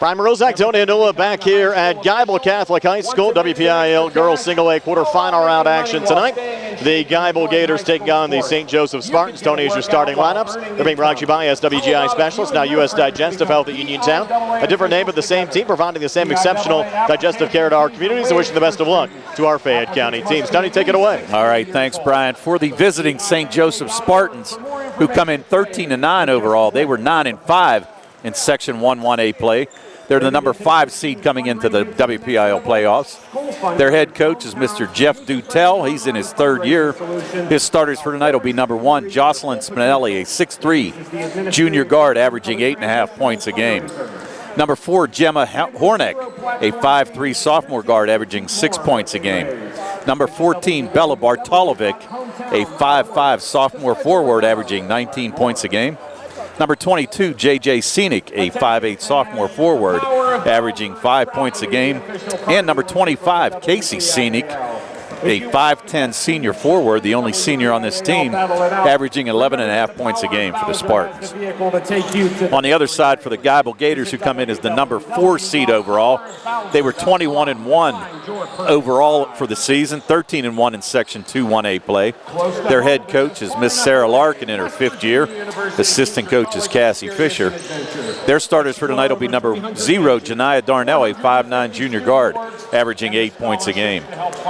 Brian Morozak, Tony Anula back here at Geibel Catholic High School. WPIAL girls single A quarterfinal round action tonight. The Geibel Gators taking on the St. Joseph Spartans. Tony is your starting lineups. They're being brought to you by SWGI Specialists, now U.S. Digestive Health at Uniontown. A different name but the same team, providing the same exceptional digestive care to our communities, and wishing the best of luck to our Fayette County teams. Tony, take it away. All right, thanks, Brian. For the visiting St. Joseph Spartans, who come in 13-9 overall, they were 9-5 in Section 1-1A play. They're the number 5 seed coming into the WPIAL playoffs. Their head coach is Mr. Jeff Dutel. He's in his 3rd year. His starters for tonight will be number 1, Jocelyn Spinelli, a 6'3" junior guard averaging 8.5 points a game. Number 4, Gemma Hornick, a 5'3" sophomore guard averaging 6 points a game. Number 14, Bella Bartolovic, a 5'5" sophomore forward averaging 19 points a game. Number 22, J.J. Scenic, a 5'8" sophomore forward, averaging 5 points a game. And number 25, Casey Scenic, a 5'10" senior forward, the only senior on this team, averaging 11.5 points a game for the Spartans. On the other side for the Geibel Gators, who come in as the number 4 seed overall, they were 21-1 overall for the season, 13-1 in Section 2-1A play. Their head coach is Miss Sarah Larkin in her 5th year. Assistant coach is Cassie Fisher. Their starters for tonight will be number 0, Janiyah Darnell, a 5'9" junior guard, averaging 8 points a game.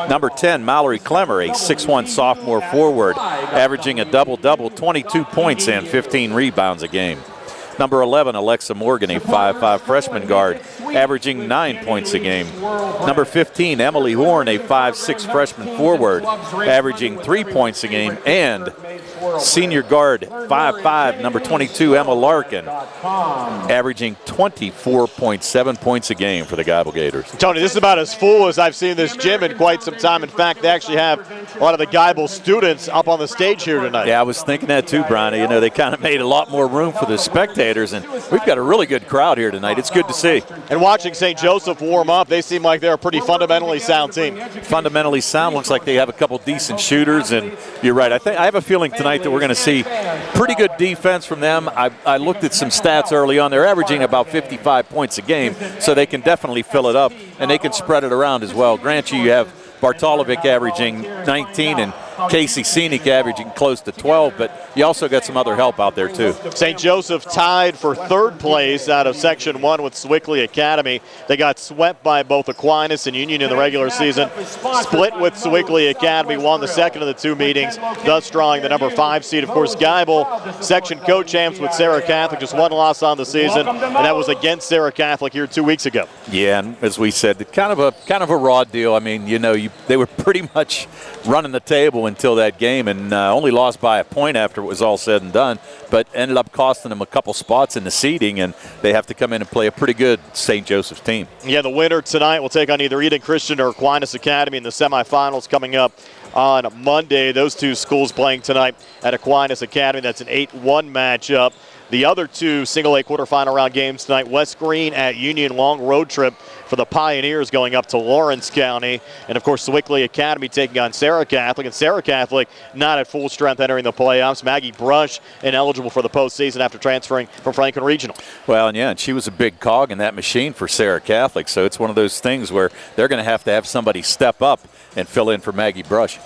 Number 10, Mallory Clemmer, a 6'1" sophomore forward, averaging a double-double, 22 points and 15 rebounds a game. Number 11, Alexa Morgan, a 5'5" freshman guard, averaging 9 points a game. Number 15, Emily Horn, a 5'6" freshman forward, averaging 3 points a game. And senior guard, 5'5", number 22, Emma Larkin, averaging 24.7 points a game for the Geibel Gators. Tony, this is about as full as I've seen this gym in quite some time. In fact, they actually have a lot of the Geibel students up on the stage here tonight. Yeah, I was thinking that too, Brian. You know, they kind of made a lot more room for the spectators, and we've got a really good crowd here tonight. It's good to see. And watching St. Joseph warm up, they seem like they're a pretty fundamentally sound team. Fundamentally sound. Looks like they have a couple decent shooters, and you're right. I have a feeling tonight that we're going to see pretty good defense from them. I looked at some stats early on. They're averaging about 55 points a game, so they can definitely fill it up, and they can spread it around as well. Grant you have Bartolovic averaging 19 and Casey Scenic averaging close to 12, but you also got some other help out there too. St. Joseph tied for 3rd place out of Section 1 with Sewickley Academy. They got swept by both Aquinas and Union in the regular season. Split with Sewickley Academy, won the second of the 2 meetings, thus drawing the number 5 seed. Of course, Geibel, section co-champs with Sarah Catholic, just 1 loss on the season, and that was against Sarah Catholic here 2 weeks ago. Yeah, and as we said, kind of a raw deal. I mean, you know, they were pretty much running the table until that game, and only lost by a point after it was all said and done, but ended up costing them a couple spots in the seeding, and they have to come in and play a pretty good St. Joseph's team. Yeah, the winner tonight will take on either Eden Christian or Aquinas Academy in the semifinals coming up on Monday. Those 2 schools playing tonight at Aquinas Academy. That's an 8-1 matchup. The other 2 single A quarterfinal round games tonight, West Green at Union, long road trip for the Pioneers going up to Lawrence County. And, of course, Sewickley Academy taking on Sarah Catholic. And Sarah Catholic not at full strength entering the playoffs. Maggie Brush ineligible for the postseason after transferring from Franklin Regional. Well, and yeah, and she was a big cog in that machine for Sarah Catholic. So it's one of those things where they're going to have somebody step up and fill in for Maggie Brush.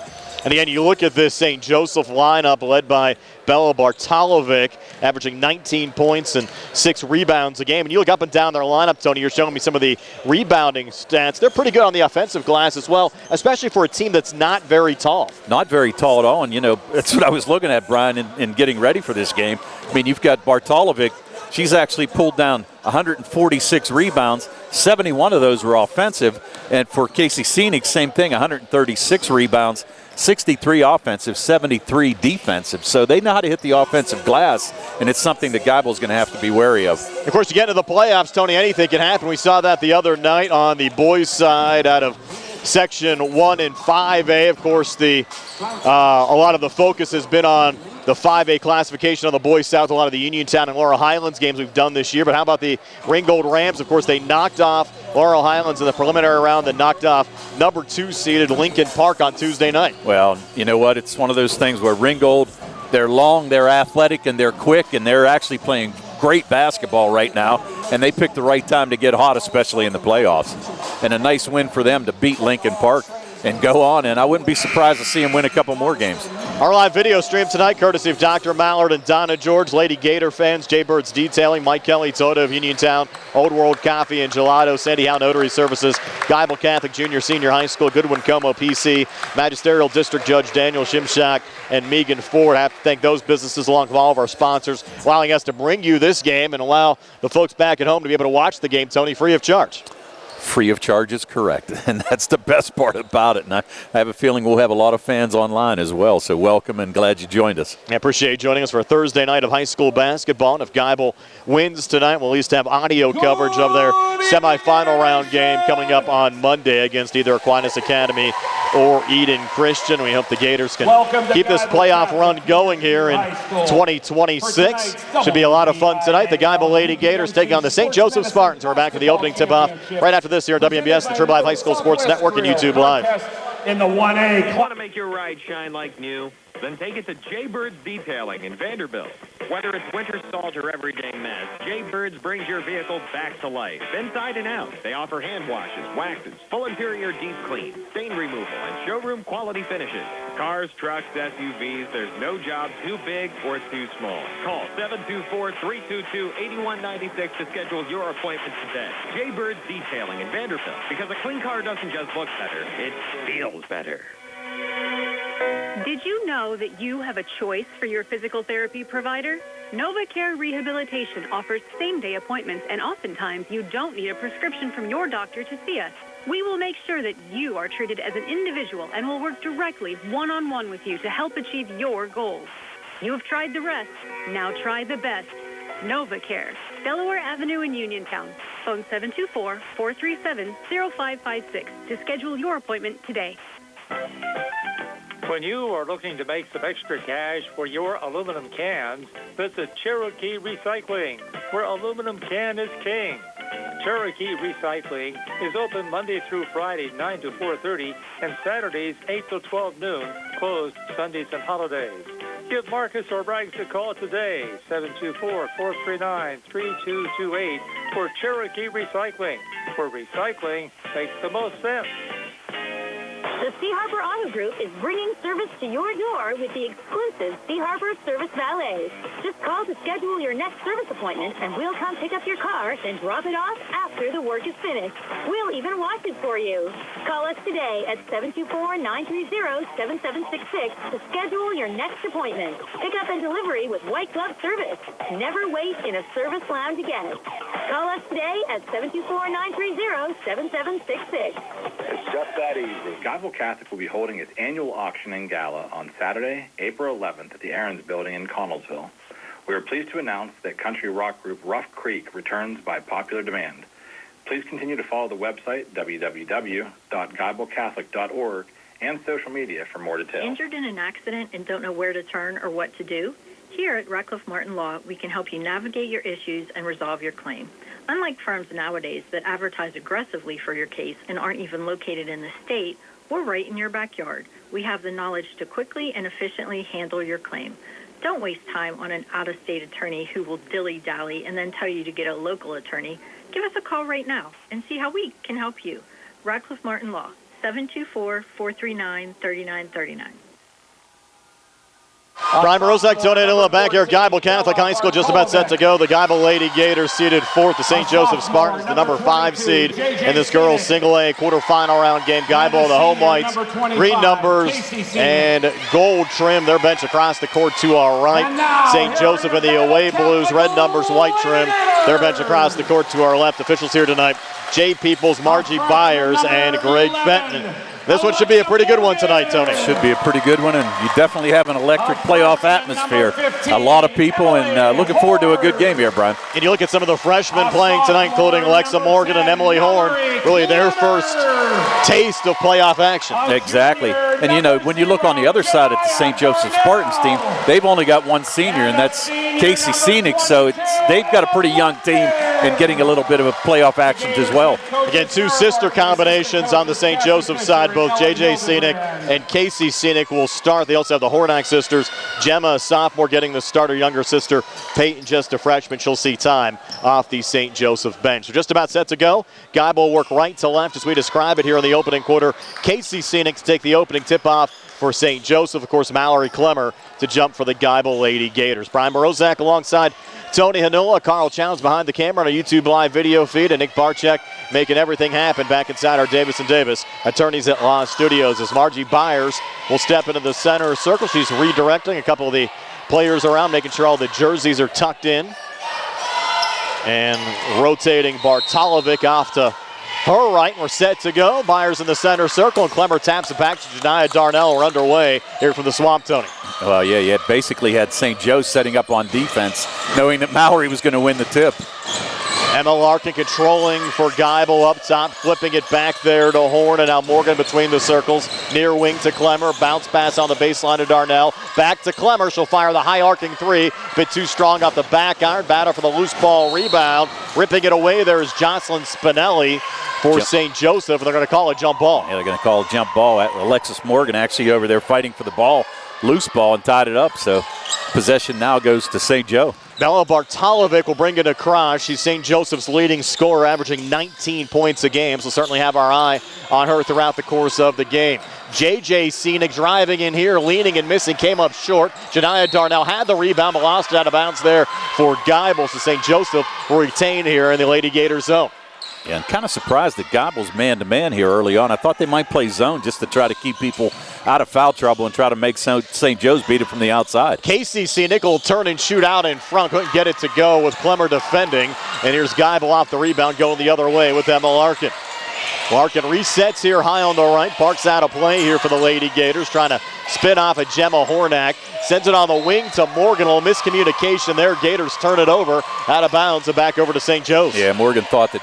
And again, you look at this St. Joseph lineup led by Bella Bartolovic, averaging 19 points and 6 rebounds a game. And you look up and down their lineup, Tony, you're showing me some of the rebounding stats. They're pretty good on the offensive glass as well, especially for a team that's not very tall. Not very tall at all. And, you know, that's what I was looking at, Brian, in getting ready for this game. I mean, you've got Bartolovic. She's actually pulled down 146 rebounds. 71 of those were offensive. And for Casey Scenic, same thing, 136 rebounds. 63 offensive, 73 defensive. So they know how to hit the offensive glass, and it's something that Geibel's going to have to be wary of. Of course, you get into the playoffs, Tony, anything can happen. We saw that the other night on the boys' side out of Section 1 and 5A. Of course, a lot of the focus has been on the 5A classification on the boys' south. A lot of the Uniontown and Laurel Highlands games we've done this year. But how about the Ringgold Rams? Of course, they knocked off Laurel Highlands in the preliminary round, then knocked off number 2 seeded Lincoln Park on Tuesday night. Well, you know what? It's one of those things where Ringgold, they're long, they're athletic, and they're quick, and they're actually playing great basketball right now. and they picked the right time to get hot, especially in the playoffs. And a nice win for them to beat Lincoln Park and go on, and I wouldn't be surprised to see them win a couple more games. Our live video stream tonight, courtesy of Dr. Mallard and Donna George, Lady Gator fans, Jaybirds Detailing, Mike Kelly, Toda of Uniontown, Old World Coffee and Gelato, Sandy Howe Notary Services, Geibel Catholic Junior Senior High School, Goodwin Como PC, Magisterial District Judge Daniel Shimshock, and Meegan Ford. I have to thank those businesses along with all of our sponsors, allowing us to bring you this game and allow the folks back at home to be able to watch the game, Tony, free of charge. Free of charge is correct, and that's the best part about it. And I have a feeling we'll have a lot of fans online as well, so welcome and glad you joined us. I appreciate you joining us for a Thursday night of high school basketball. And if Geibel wins tonight, we'll at least have audio coverage of their semifinal round game coming up on Monday against either Aquinas Academy or Eden Christian. We hope the Gators can keep this playoff run going here in 2026. Should be a lot of fun tonight. The Geibel Lady Gators taking on the St. Joseph Spartans. We're back with the opening tip-off right after this here at WMBS, the Triple Live High School Sports Network, and YouTube Live. In the 1A. Want to make your ride shine like new? Then take it to Jaybirds Detailing in Vanderbilt. Whether it's winter salt or everyday mess, Jaybirds brings your vehicle back to life, inside and out. They offer hand washes, waxes, full interior deep clean, stain removal, and showroom quality finishes. Cars, trucks, SUVs, there's no job too big or too small. Call 724-322-8196 to schedule your appointment today. Jaybirds Detailing in Vanderbilt, because a clean car doesn't just look better, it feels better. Did you know that you have a choice for your physical therapy provider? NovaCare Rehabilitation offers same-day appointments, and oftentimes you don't need a prescription from your doctor to see us. We will make sure that you are treated as an individual and will work directly one-on-one with you to help achieve your goals. You have tried the rest. Now try the best. NovaCare, Delaware Avenue in Uniontown. Phone 724-437-0556 to schedule your appointment today. When you are looking to make some extra cash for your aluminum cans, visit Cherokee Recycling, where aluminum can is king. Cherokee Recycling is open Monday through Friday, 9 to 4:30, and Saturdays, 8 to 12 noon, closed Sundays and holidays. Give Marcus or Braggs a call today, 724-439-3228, for Cherokee Recycling, where recycling makes the most sense. The Sea Harbor Auto Group is bringing service to your door with the exclusive Sea Harbor Service Valet. Just call to schedule your next service appointment, and we'll come pick up your car and drop it off after the work is finished. We'll even wash it for you. Call us today at 724-930-7766 to schedule your next appointment. Pickup and delivery with white glove service. Never wait in a service lounge again. Call us today at 724-930-7766. It's just that easy. Geibel Catholic will be holding its annual auctioning gala on Saturday, April 11th at the Aaron's Building in Connellsville. We are pleased to announce that country rock group Rough Creek returns by popular demand. Please continue to follow the website, www.geibelcatholic.org, and social media for more details. Injured in an accident and don't know where to turn or what to do? Here at Radcliffe Martin Law, we can help you navigate your issues and resolve your claim. Unlike firms nowadays that advertise aggressively for your case and aren't even located in the state, we're right in your backyard. We have the knowledge to quickly and efficiently handle your claim. Don't waste time on an out-of-state attorney who will dilly-dally and then tell you to get a local attorney. Give us a call right now and see how we can help you. Radcliffe Martin Law, 724-439-3939. Brian Morozak, Tony Danila back here at Geibel Catholic High School, just about set to go. The Geibel Lady Gators seeded fourth. The St. Joseph Spartans, the number 5 seed in this girls' single-A quarterfinal round game. Geibel, the home whites, green numbers and gold trim. Their bench across the court to our right. St. Joseph in the away blues, red numbers, white trim. Their bench across the court to our left. Officials here tonight, Jay Peoples, Margie Byers, and Greg Fenton. This one should be a pretty good one tonight, Tony. Should be a pretty good one, and you definitely have an electric playoff atmosphere. A lot of people, and looking forward to a good game here, Brian. And you look at some of the freshmen playing tonight, including Alexa Morgan and Emily Horn, really their first taste of playoff action. Exactly. And, you know, when you look on the other side at the St. Joseph Spartans team, they've only got one senior, and that's Casey Scenic, so they've got a pretty young team and getting a little bit of a playoff action as well. Again, two sister combinations on the St. Joseph side. Both J.J. Scenic and Casey Scenic will start. They also have the Hornack sisters. Gemma, a sophomore, getting the start. Her younger sister, Peyton, just a freshman. She'll see time off the St. Joseph bench. We're just about set to go. Geibel will work right to left as we describe it here in the opening quarter. Casey Scenic to take the opening tip-off for St. Joseph. Of course, Mallory Clemmer to jump for the Geibel Lady Gators. Brian Morozak alongside Tony Hanula, Carl Chowns behind the camera on a YouTube live video feed, and Nick Barczyk making everything happen back inside our Davis & Davis Attorneys at Law studios as Margie Byers will step into the center circle. She's redirecting a couple of the players around, making sure all the jerseys are tucked in. And rotating Bartolovic off to her right, and we're set to go. Byers in the center circle, and Clemmer taps it back to Janiah Darnell. We're underway here from the Swamp, Tony. Well, yeah, you basically had St. Joe's setting up on defense, knowing that Mallory was going to win the tip. Emma Larkin controlling for Geibel up top, flipping it back there to Horn, and now Morgan between the circles. Near wing to Clemmer, bounce pass on the baseline to Darnell. Back to Clemmer, she'll fire the high arcing three. Bit too strong off the back iron, battle for the loose ball rebound. Ripping it away there is Jocelyn Spinelli for St. Joseph, and they're going to call a jump ball. Yeah, they're going to call a jump ball. Alexis Morgan actually over there fighting for the ball, loose ball, and tied it up. So possession now goes to St. Joe. Bella Bartolovic will bring it across. She's St. Joseph's leading scorer, averaging 19 points a game. So we'll certainly have our eye on her throughout the course of the game. J.J. Scenic driving in here, leaning and missing, came up short. Janiah Darnell had the rebound, but lost it out of bounds there for Geibel. So St. Joseph will retain here in the Lady Gator zone. Yeah, I'm kind of surprised that Geibel's man-to-man here early on. I thought they might play zone just to try to keep people out of foul trouble and try to make St. Joe's beat it from the outside. Casey Scenic will turn and shoot out in front. Couldn't get it to go with Clemmer defending. And here's Geibel off the rebound, going the other way with Emma Larkin. Larkin resets here high on the right. Parks out of play here for the Lady Gators, trying to spin off of Gemma Hornack. Sends it on the wing to Morgan. A little miscommunication there. Gators turn it over, out of bounds, and back over to St. Joe's. Yeah, Morgan thought that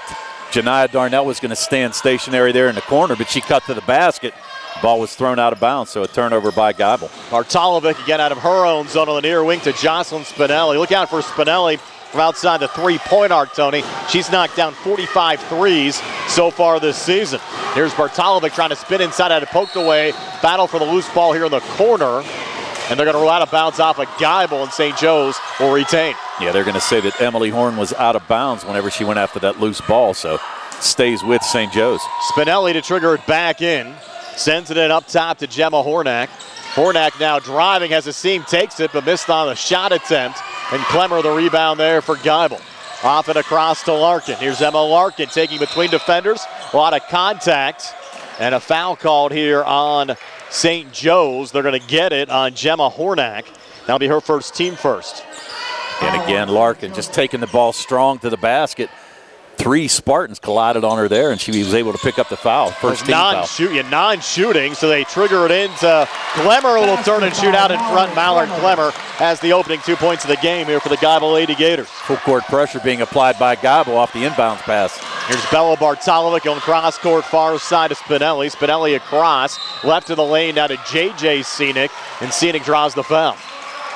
Janiah Darnell was going to stand stationary there in the corner, but she cut to the basket. Ball was thrown out of bounds, so a turnover by Geibel. Bartolovic again out of her own zone on the near wing to Jocelyn Spinelli. Look out for Spinelli from outside the three-point arc, Tony. She's knocked down 45 threes so far this season. Here's Bartolovic trying to spin inside, had it poked away. Battle for the loose ball here in the corner. And they're going to roll out of bounds off of Geibel, and St. Joe's will retain. Yeah, they're going to say that Emily Horn was out of bounds whenever she went after that loose ball, so stays with St. Joe's. Spinelli to trigger it back in. Sends it in up top to Gemma Hornack. Hornack now driving, has a seam, takes it, but missed on the shot attempt. And Clemmer the rebound there for Geibel. Off and across to Larkin. Here's Emma Larkin taking between defenders. A lot of contact. And a foul called here on St. Joe's. They're going to get it on Gemma Hornack. That'll be her first, team first. And again, Larkin just taking the ball strong to the basket. Three Spartans collided on her there, and she was able to pick up the foul. First team foul. Non-shooting, so they trigger it into Clemmer. A little turn and shoot out in front. Mallard Clemmer has the opening 2 points of the game here for the Geibel Lady Gators. Full court pressure being applied by Geibel off the inbounds pass. Here's Bella Bartolovic on cross court, far side to Spinelli. Spinelli across, left of the lane now to J.J. Scenic, and Scenic draws the foul.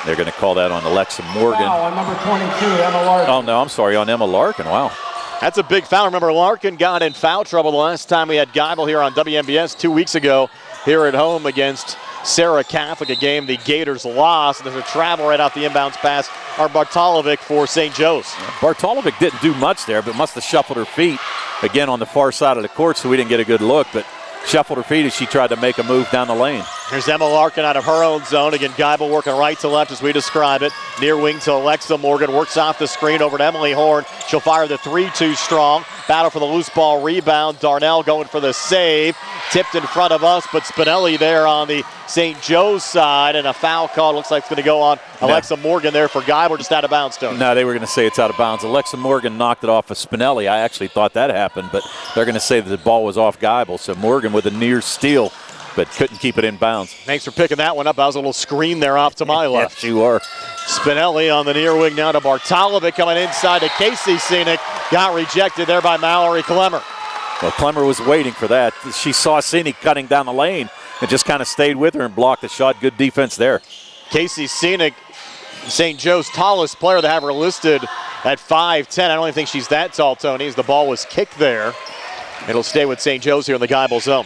They're going to call that on Alexa Morgan. Foul on number 22, Emma Larkin. Oh, no, I'm sorry, on Emma Larkin. Wow. That's a big foul. Remember, Larkin got in foul trouble the last time we had Geibel here on WMBS 2 weeks ago here at home against Sarah Catholic, a game the Gators lost. There's a travel right off the inbounds pass. Bartolovic for St. Joe's. Bartolovic didn't do much there, but must have shuffled her feet again on the far side of the court, so we didn't get a good look. But shuffled her feet as she tried to make a move down the lane. Here's Emma Larkin out of her own zone. Again, Geibel working right to left as we describe it. Near wing to Alexa Morgan. Works off the screen over to Emily Horn. She'll fire the three too strong. Battle for the loose ball rebound. Darnell going for the save. Tipped in front of us, but Spinelli there on the St. Joe's side. And a foul call looks like it's going to go on Alexa Morgan there for Geibel, just out of bounds, Tony. No, they were going to say it's out of bounds. Alexa Morgan knocked it off of Spinelli. I actually thought that happened, but they're going to say that the ball was off Geibel. So Morgan with a near steal, but couldn't keep it in bounds. Thanks for picking that one up. That was a little screen there off to my left. Yes, you are. Spinelli on the near wing now to Bartolovic, coming inside to Casey Scenic. Got rejected there by Mallory Clemmer. Well, Clemmer was waiting for that. She saw Scenic cutting down the lane and just kind of stayed with her and blocked the shot. Good defense there. Casey Scenic, St. Joe's tallest player. They have her listed at 5'10". I don't even think she's that tall, Tony, as the ball was kicked there. It'll stay with St. Joe's here in the Geibel zone.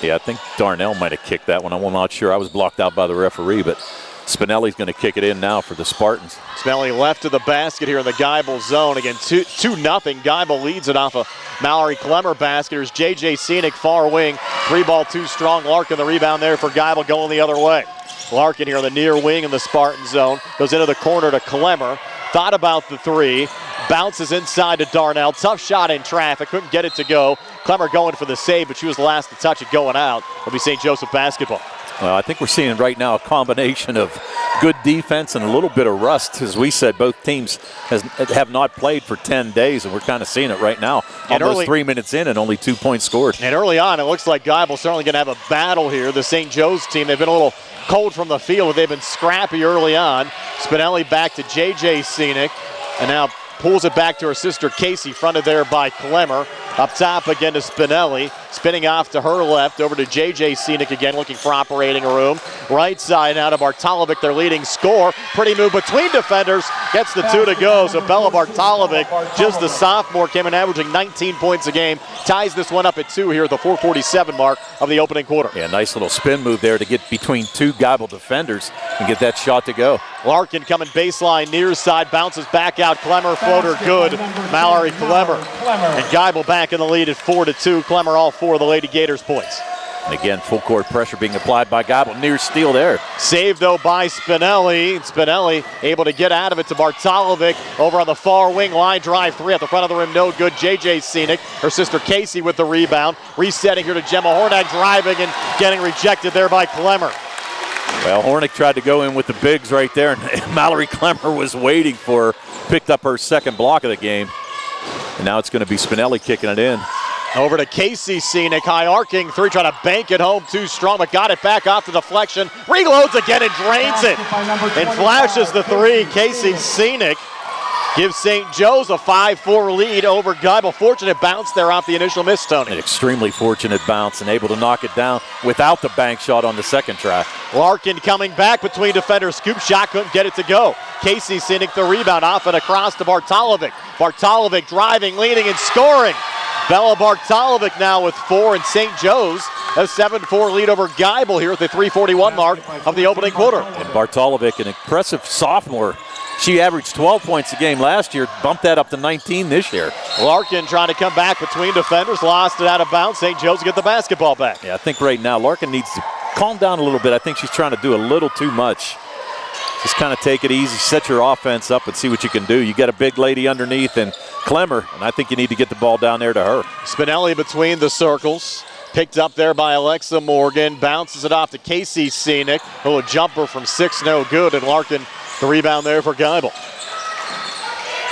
Yeah, I think Darnell might have kicked that one. I'm not sure. I was blocked out by the referee, but Spinelli's going to kick it in now for the Spartans. Spinelli left to the basket here in the Geibel zone. Again, 2-0. Geibel leads it off a Mallory Clemmer basket. Here's J.J. Scenic, far wing. 3-ball too strong. Larkin the rebound there for Geibel going the other way. Larkin here on the near wing in the Spartan zone. Goes into the corner to Clemmer. Thought about the three. Bounces inside to Darnell. Tough shot in traffic. Couldn't get it to go. Clemmer going for the save, but she was the last to touch it going out. It'll be St. Joseph basketball. Well, I think we're seeing right now a combination of good defense and a little bit of rust. As we said, both teams have not played for 10 days, and we're kind of seeing it right now. And almost 3 minutes in and only 2 points scored. And early on, it looks like Geibel's certainly going to have a battle here. The St. Joe's team, they've been a little cold from the field, but they've been scrappy early on. Spinelli back to J.J. Scenic, and now pulls it back to her sister Casey, fronted there by Clemmer. Up top again to Spinelli, spinning off to her left, over to J.J. Scenic again, looking for operating room. Right side now to Bartolovic, their leading scorer. Pretty move between defenders, gets the two to go. So Bella Bartolovic, just the sophomore, came in averaging 19 points a game. Ties this one up at 2 here at the 4:47 mark of the opening quarter. Yeah, nice little spin move there to get between two Geibel defenders and get that shot to go. Larkin coming baseline near side, bounces back out. Clemmer floater good. Mallory Clemmer. And Geibel back in the lead at 4-2. Clemmer all 4 of the Lady Gators points. And again, full court pressure being applied by Geibel. Near steal there. Saved though by Spinelli. Spinelli able to get out of it to Bartolovic over on the far wing. Line drive 3 at the front of the rim, no good. J.J. Scenic, her sister Casey with the rebound. Resetting here to Gemma Hornak, driving and getting rejected there by Clemmer. Well, Hornick tried to go in with the bigs right there, and Mallory Clemmer was waiting for her. Picked up her second block of the game. And now it's going to be Spinelli kicking it in. Over to Casey Scenic, high arcing 3, trying to bank it home too strong, but got it back off the deflection. Reloads again and drains it. And flashes the 3. Casey Scenic gives St. Joe's a 5-4 lead over Geibel. Fortunate bounce there off the initial miss, Tony. An extremely fortunate bounce and able to knock it down without the bank shot on the second try. Larkin coming back between defenders. Scoop shot, couldn't get it to go. Casey Scenic the rebound, off and across to Bartolovic. Bartolovic driving, leading, and scoring. Bella Bartolovic now with 4, and St. Joe's a 7-4 lead over Geibel here at the 3:41 mark of the opening quarter. And Bartolovic, an impressive sophomore. She averaged 12 points a game last year, bumped that up to 19 this year. Larkin trying to come back between defenders, lost it out of bounds. St. Joe's get the basketball back. Yeah, I think right now Larkin needs to calm down a little bit. I think she's trying to do a little too much. Just kind of take it easy, set your offense up and see what you can do. You got a big lady underneath and Clemmer, and I think you need to get the ball down there to her. Spinelli between the circles. Picked up there by Alexa Morgan. Bounces it off to Casey Scenic. A little jumper from 6, no good. And Larkin, the rebound there for Geibel.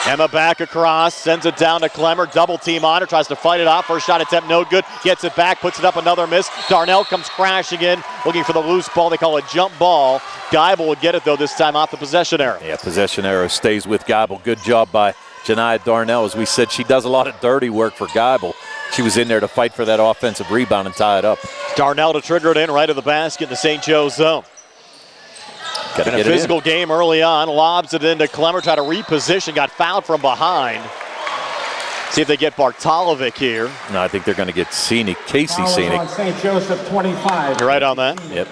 Emma back across, sends it down to Clemmer. Double team on her, tries to fight it off. First shot attempt, no good. Gets it back, puts it up, another miss. Darnell comes crashing in, looking for the loose ball. They call it jump ball. Geibel will get it, though, this time off the possession arrow. Yeah, possession arrow stays with Geibel. Good job by Janiyah Darnell. As we said, she does a lot of dirty work for Geibel. She was in there to fight for that offensive rebound and tie it up. Darnell to trigger it in right of the basket in the St. Joe's zone. In a physical game early on, lobs it into Clemmer, try to reposition, got fouled from behind. See if they get Bartolovic here. No, I think they're going to get Casey Scenic. St. Joseph 25. You're right on that. Yep.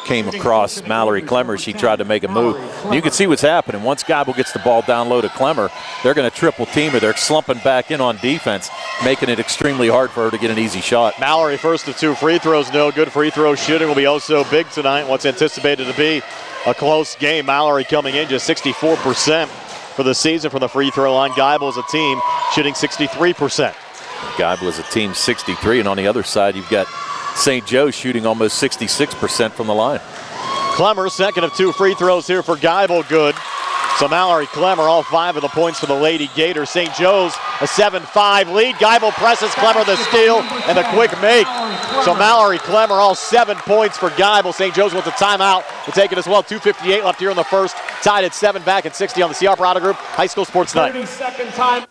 Came across Mallory Clemmer. She tried to make a move. And you can see what's happening. Once Geibel gets the ball down low to Clemmer, they're going to triple team her. They're slumping back in on defense, making it extremely hard for her to get an easy shot. Mallory first of 2 free throws, no good. Free throw shooting will be also big tonight. What's anticipated to be a close game. Mallory coming in just 64% for the season from the free throw line. Geibel as a team shooting 63%. Geibel as a team 63, and on the other side you've got St. Joe shooting almost 66% from the line. Clemmer, second of 2 free throws here for Geibel, good. So Mallory Clemmer, all 5 of the points for the Lady Gators. St. Joe's a 7-5 lead. Geibel presses, Clemmer the steal and the quick make. So Mallory Clemmer, all 7 points for Geibel. St. Joe's wants a timeout to take it as well. 2:58 left here in the first. Tied at 7, back at 60 on the CR Prada Group High School Sports Night. 30-second time.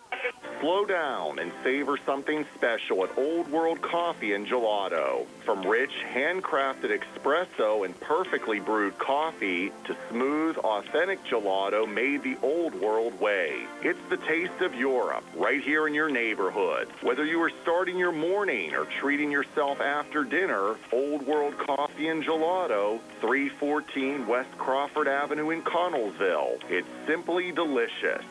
Slow down and savor something special at Old World Coffee and Gelato. From rich, handcrafted espresso and perfectly brewed coffee to smooth, authentic gelato made the Old World way. It's the taste of Europe, right here in your neighborhood. Whether you are starting your morning or treating yourself after dinner, Old World Coffee and Gelato, 314 West Crawford Avenue in Connellsville. It's simply delicious.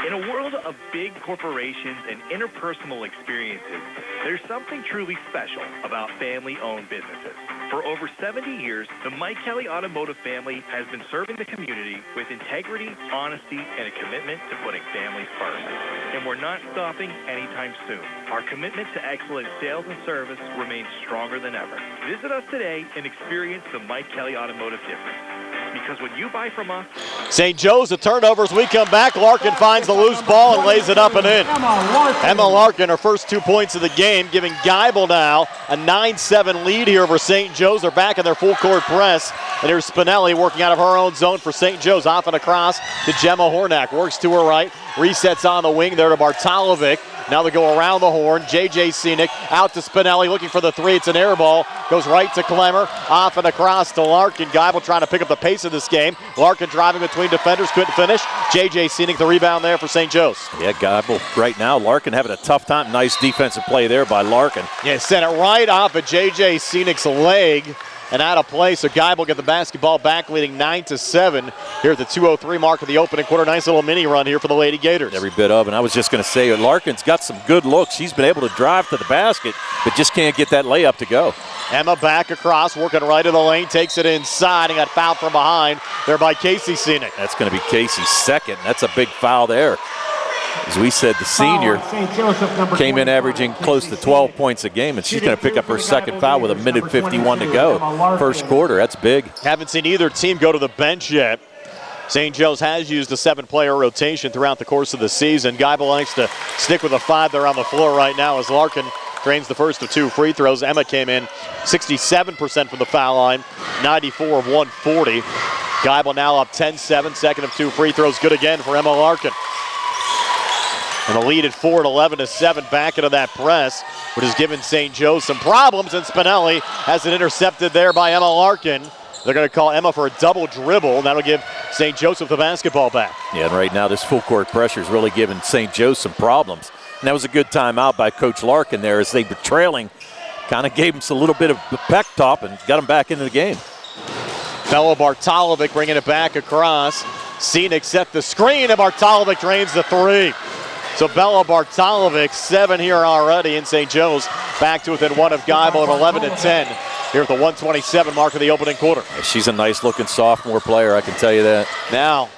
In a world of big corporations and interpersonal experiences, there's something truly special about family-owned businesses. For over 70 years, the Mike Kelly Automotive family has been serving the community with integrity, honesty, and a commitment to putting families first. And we're not stopping anytime soon. Our commitment to excellent sales and service remains stronger than ever. Visit us today and experience the Mike Kelly Automotive difference. Because when you buy from us... St. Joe's, the turnovers. We come back. Larkin finds the loose ball and lays it up and in. Emma Larkin, her first 2 points of the game, giving Geibel now a 9-7 lead here over St. Joe's. They're back in their full court press. And here's Spinelli working out of her own zone for St. Joe's. Off and across to Gemma Hornak. Works to her right. Resets on the wing there to Bartolovic. Now they go around the horn. J.J. Scenic out to Spinelli looking for the three. It's an air ball. Goes right to Klemmer. Off and across to Larkin. Geibel trying to pick up the pace of this game. Larkin driving between defenders. Couldn't finish. J.J. Scenic the rebound there for St. Joe's. Yeah, Geibel right now. Larkin having a tough time. Nice defensive play there by Larkin. Yeah, sent it right off of J.J. Scenic's leg. And out of play, so Geibel get the basketball back, leading 9-7 here at the 2:03 mark of the opening quarter. Nice little mini run here for the Lady Gators. Every bit of, and I was just going to say, Larkin's got some good looks. She's been able to drive to the basket, but just can't get that layup to go. Emma back across, working right of the lane, takes it inside, and got fouled from behind there by Casey Scenic. That's going to be Casey's second. That's a big foul there. As we said, the senior came in averaging close to 12 points a game, and she's going to pick up her second foul with 1:51 to go. First quarter, that's big. Haven't seen either team go to the bench yet. St. Joe's has used a 7-player rotation throughout the course of the season. Geibel likes to stick with a 5 there on the floor right now as Larkin drains the first of 2 free throws. Emma came in 67% from the foul line, 94 of 140. Geibel now up 10-7, second of 2 free throws. Good again for Emma Larkin. And the lead at 4 at 11-7 back into that press, which has given St. Joe's some problems, and Spinelli has it intercepted there by Emma Larkin. They're going to call Emma for a double dribble, and that'll give St. Joseph the basketball back. Yeah, and right now this full court pressure is really giving St. Joe's some problems. And that was a good timeout by Coach Larkin there as they were trailing. Kind of gave them a little bit of a peck top and got them back into the game. Bella Bartolovic bringing it back across. Scenic set the screen, and Bartolovic drains the 3. So Bella Bartolovic, 7 here already in St. Joe's. Back to within 1 of Geibel at 11-10 here at the 1:27 mark of the opening quarter. Yeah, she's a nice-looking sophomore player, I can tell you that. Now,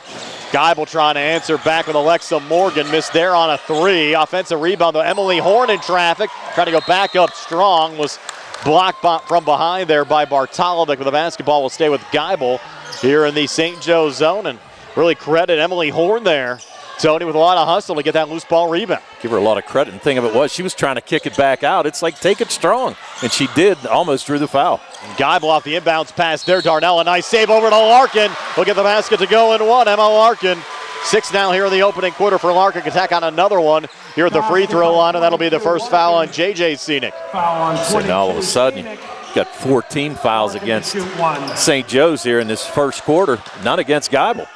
Geibel trying to answer back with Alexa Morgan. Missed there on a 3. Offensive rebound, though. Emily Horn in traffic. Trying to go back up strong. Was blocked from behind there by Bartolovic. But the basketball will stay with Geibel here in the St. Joe zone. And really credit Emily Horn there, Tony, with a lot of hustle to get that loose ball rebound. Give her a lot of credit. And the thing of it was, she was trying to kick it back out. It's like, take it strong. And she did, almost drew the foul. And Geibel off the inbounds pass there. Darnell, a nice save over to Larkin. Will get the basket to go in 1. Emma Larkin, 6 now here in the opening quarter for Larkin. Can tack on another one here at the free throw line, and that'll be the first foul on J.J. Scenic. So now all of a sudden, you got 14 fouls against St. Joe's here in this first quarter, not against Geibel.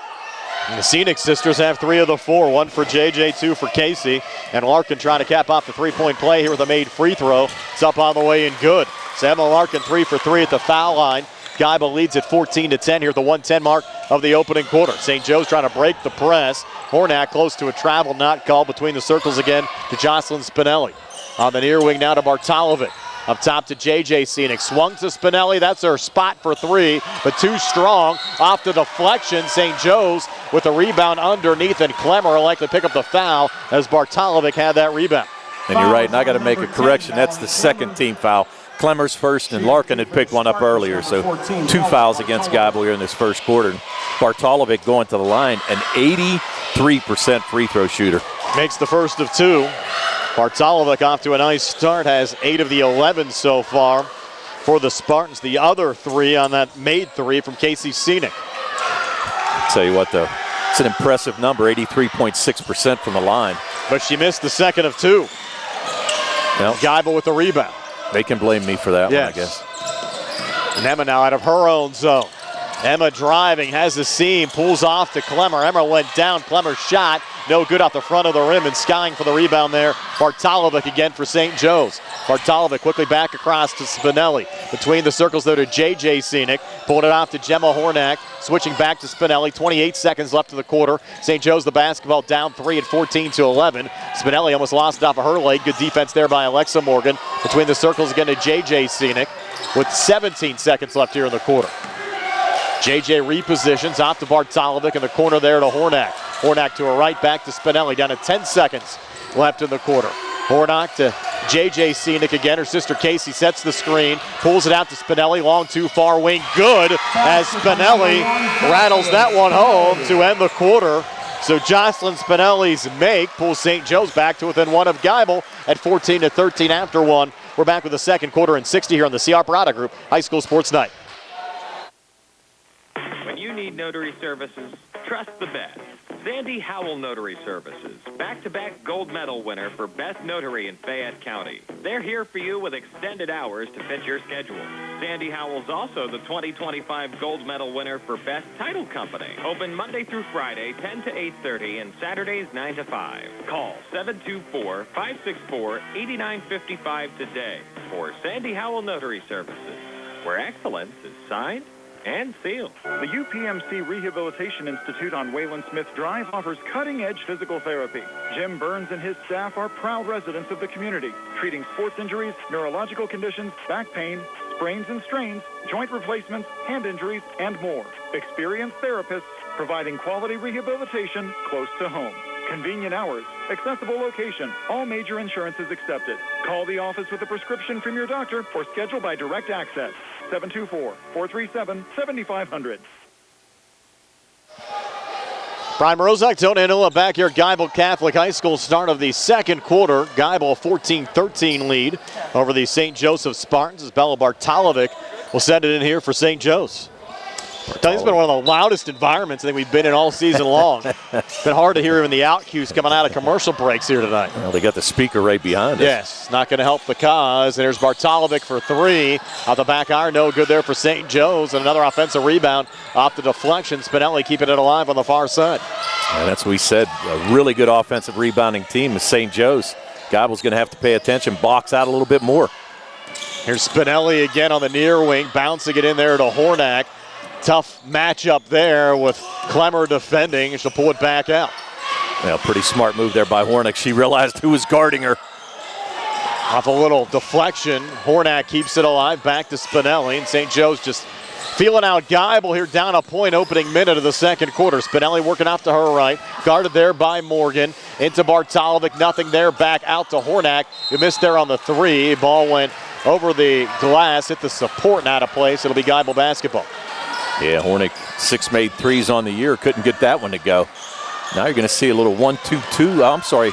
And the Scenic sisters have 3 of the 4. 1 for JJ, 2 for Casey. And Larkin trying to cap off the three-point play here with a made free throw. It's up on the way and good. So Emma Larkin 3 for 3 at the foul line. Geibel leads at 14-10 here at the 1:10 mark of the opening quarter. St. Joe's trying to break the press. Hornak close to a travel not called between the circles again to Jocelyn Spinelli. On the near wing now to Bartolovic. Up top to J.J. Scenic. Swung to Spinelli. That's her spot for 3, but too strong. Off the deflection. St. Joe's with the rebound underneath, and Klemmer will likely pick up the foul as Bartolovic had that rebound. And you're right, and I got to make a correction. That's the second team foul. Klemmer's first, and Larkin had picked one up earlier, so 2 fouls against Geibel here in this first quarter. Bartolovic going to the line, an 83% free throw shooter. Makes the first of 2. Bartolovic off to a nice start, has 8 of the 11 so far for the Spartans. The other 3 on that made 3 from Casey Scenic. I'll tell you what, though, it's an impressive number, 83.6% from the line. but she missed the second of two. Well, Geibel with the rebound. They can blame me for that one, I guess. And Emma now out of her own zone. Emma driving, has the seam, pulls off to Clemmer. Emma went down, Clemmer's shot, no good off the front of the rim, and skying for the rebound there. Bartolovic again for St. Joe's. Bartolovic quickly back across to Spinelli. Between the circles though to J.J. Scenic, pulling it off to Gemma Hornak, switching back to Spinelli. 28 seconds left in the quarter. St. Joe's the basketball down 3 at 14-11. Spinelli almost lost off of her leg. Good defense there by Alexa Morgan. Between the circles again to J.J. Scenic with 17 seconds left here in the quarter. JJ repositions off to Bartolovic in the corner there to Hornak. Hornak to her right, back to Spinelli, down to 10 seconds left in the quarter. Hornak to JJ Scenic again. Her sister Casey sets the screen, pulls it out to Spinelli, long too far wing, good, as Spinelli rattles that one home to end the quarter. So Jocelyn Spinelli's make pulls St. Joe's back to within one of Geibel at 14-13 after one. We're back with the second quarter and 60 here on the C.R. Parada Group High School Sports Night. When you need notary services, trust the best. Sandy Howell Notary Services, back-to-back gold medal winner for Best Notary in Fayette County. They're here for you with extended hours to fit your schedule. Sandy Howell's also the 2025 gold medal winner for Best Title Company. Open Monday through Friday, 10 to 8:30, and Saturdays, 9 to 5. Call 724-564-8955 today for Sandy Howell Notary Services, where excellence is signed and sealed. The UPMC Rehabilitation Institute on Wayland Smith Drive offers cutting-edge physical therapy. Jim Burns and his staff are proud residents of the community, treating sports injuries, neurological conditions, back pain, sprains and strains, joint replacements, hand injuries, and more. Experienced therapists providing quality rehabilitation close to home. Convenient hours, accessible location, all major insurances accepted. Call the office with a prescription from your doctor or schedule by direct access. 724-437-7500. Brian Morozak, Tony Anula back here at Geibel Catholic High School. Start of the second quarter. Geibel 14-13 lead over the St. Joseph Spartans as Bella Bartolovic will send it in here for St. Joe's. It's been one of the loudest environments I think we've been in all season long. It's been hard to hear even the out cues coming out of commercial breaks here tonight. Well, they got the speaker right behind us. Yes, not going to help the cause. And there's Bartolovic for three. Out the back iron, no good there for St. Joe's. And another offensive rebound off the deflection. Spinelli keeping it alive on the far side. And that's what we said. A really good offensive rebounding team is St. Joe's. Geibel's going to have to pay attention, box out a little bit more. Here's Spinelli again on the near wing, bouncing it in there to Hornak. Tough matchup there with Clemmer defending. She'll pull it back out. Well, pretty smart move there by Hornak. She realized who was guarding her. Off a little deflection, Hornak keeps it alive. Back to Spinelli, and St. Joe's just feeling out Geibel here, down a point opening minute of the second quarter. Spinelli working off to her right, guarded there by Morgan. Into Bartolovic, nothing there, back out to Hornak, who missed there on the three. Ball went over the glass, hit the support and out of place. It'll be Geibel basketball. Yeah, Hornak, 6 made threes on the year. Couldn't get that one to go. Now you're going to see a little 1-2-2. I'm sorry.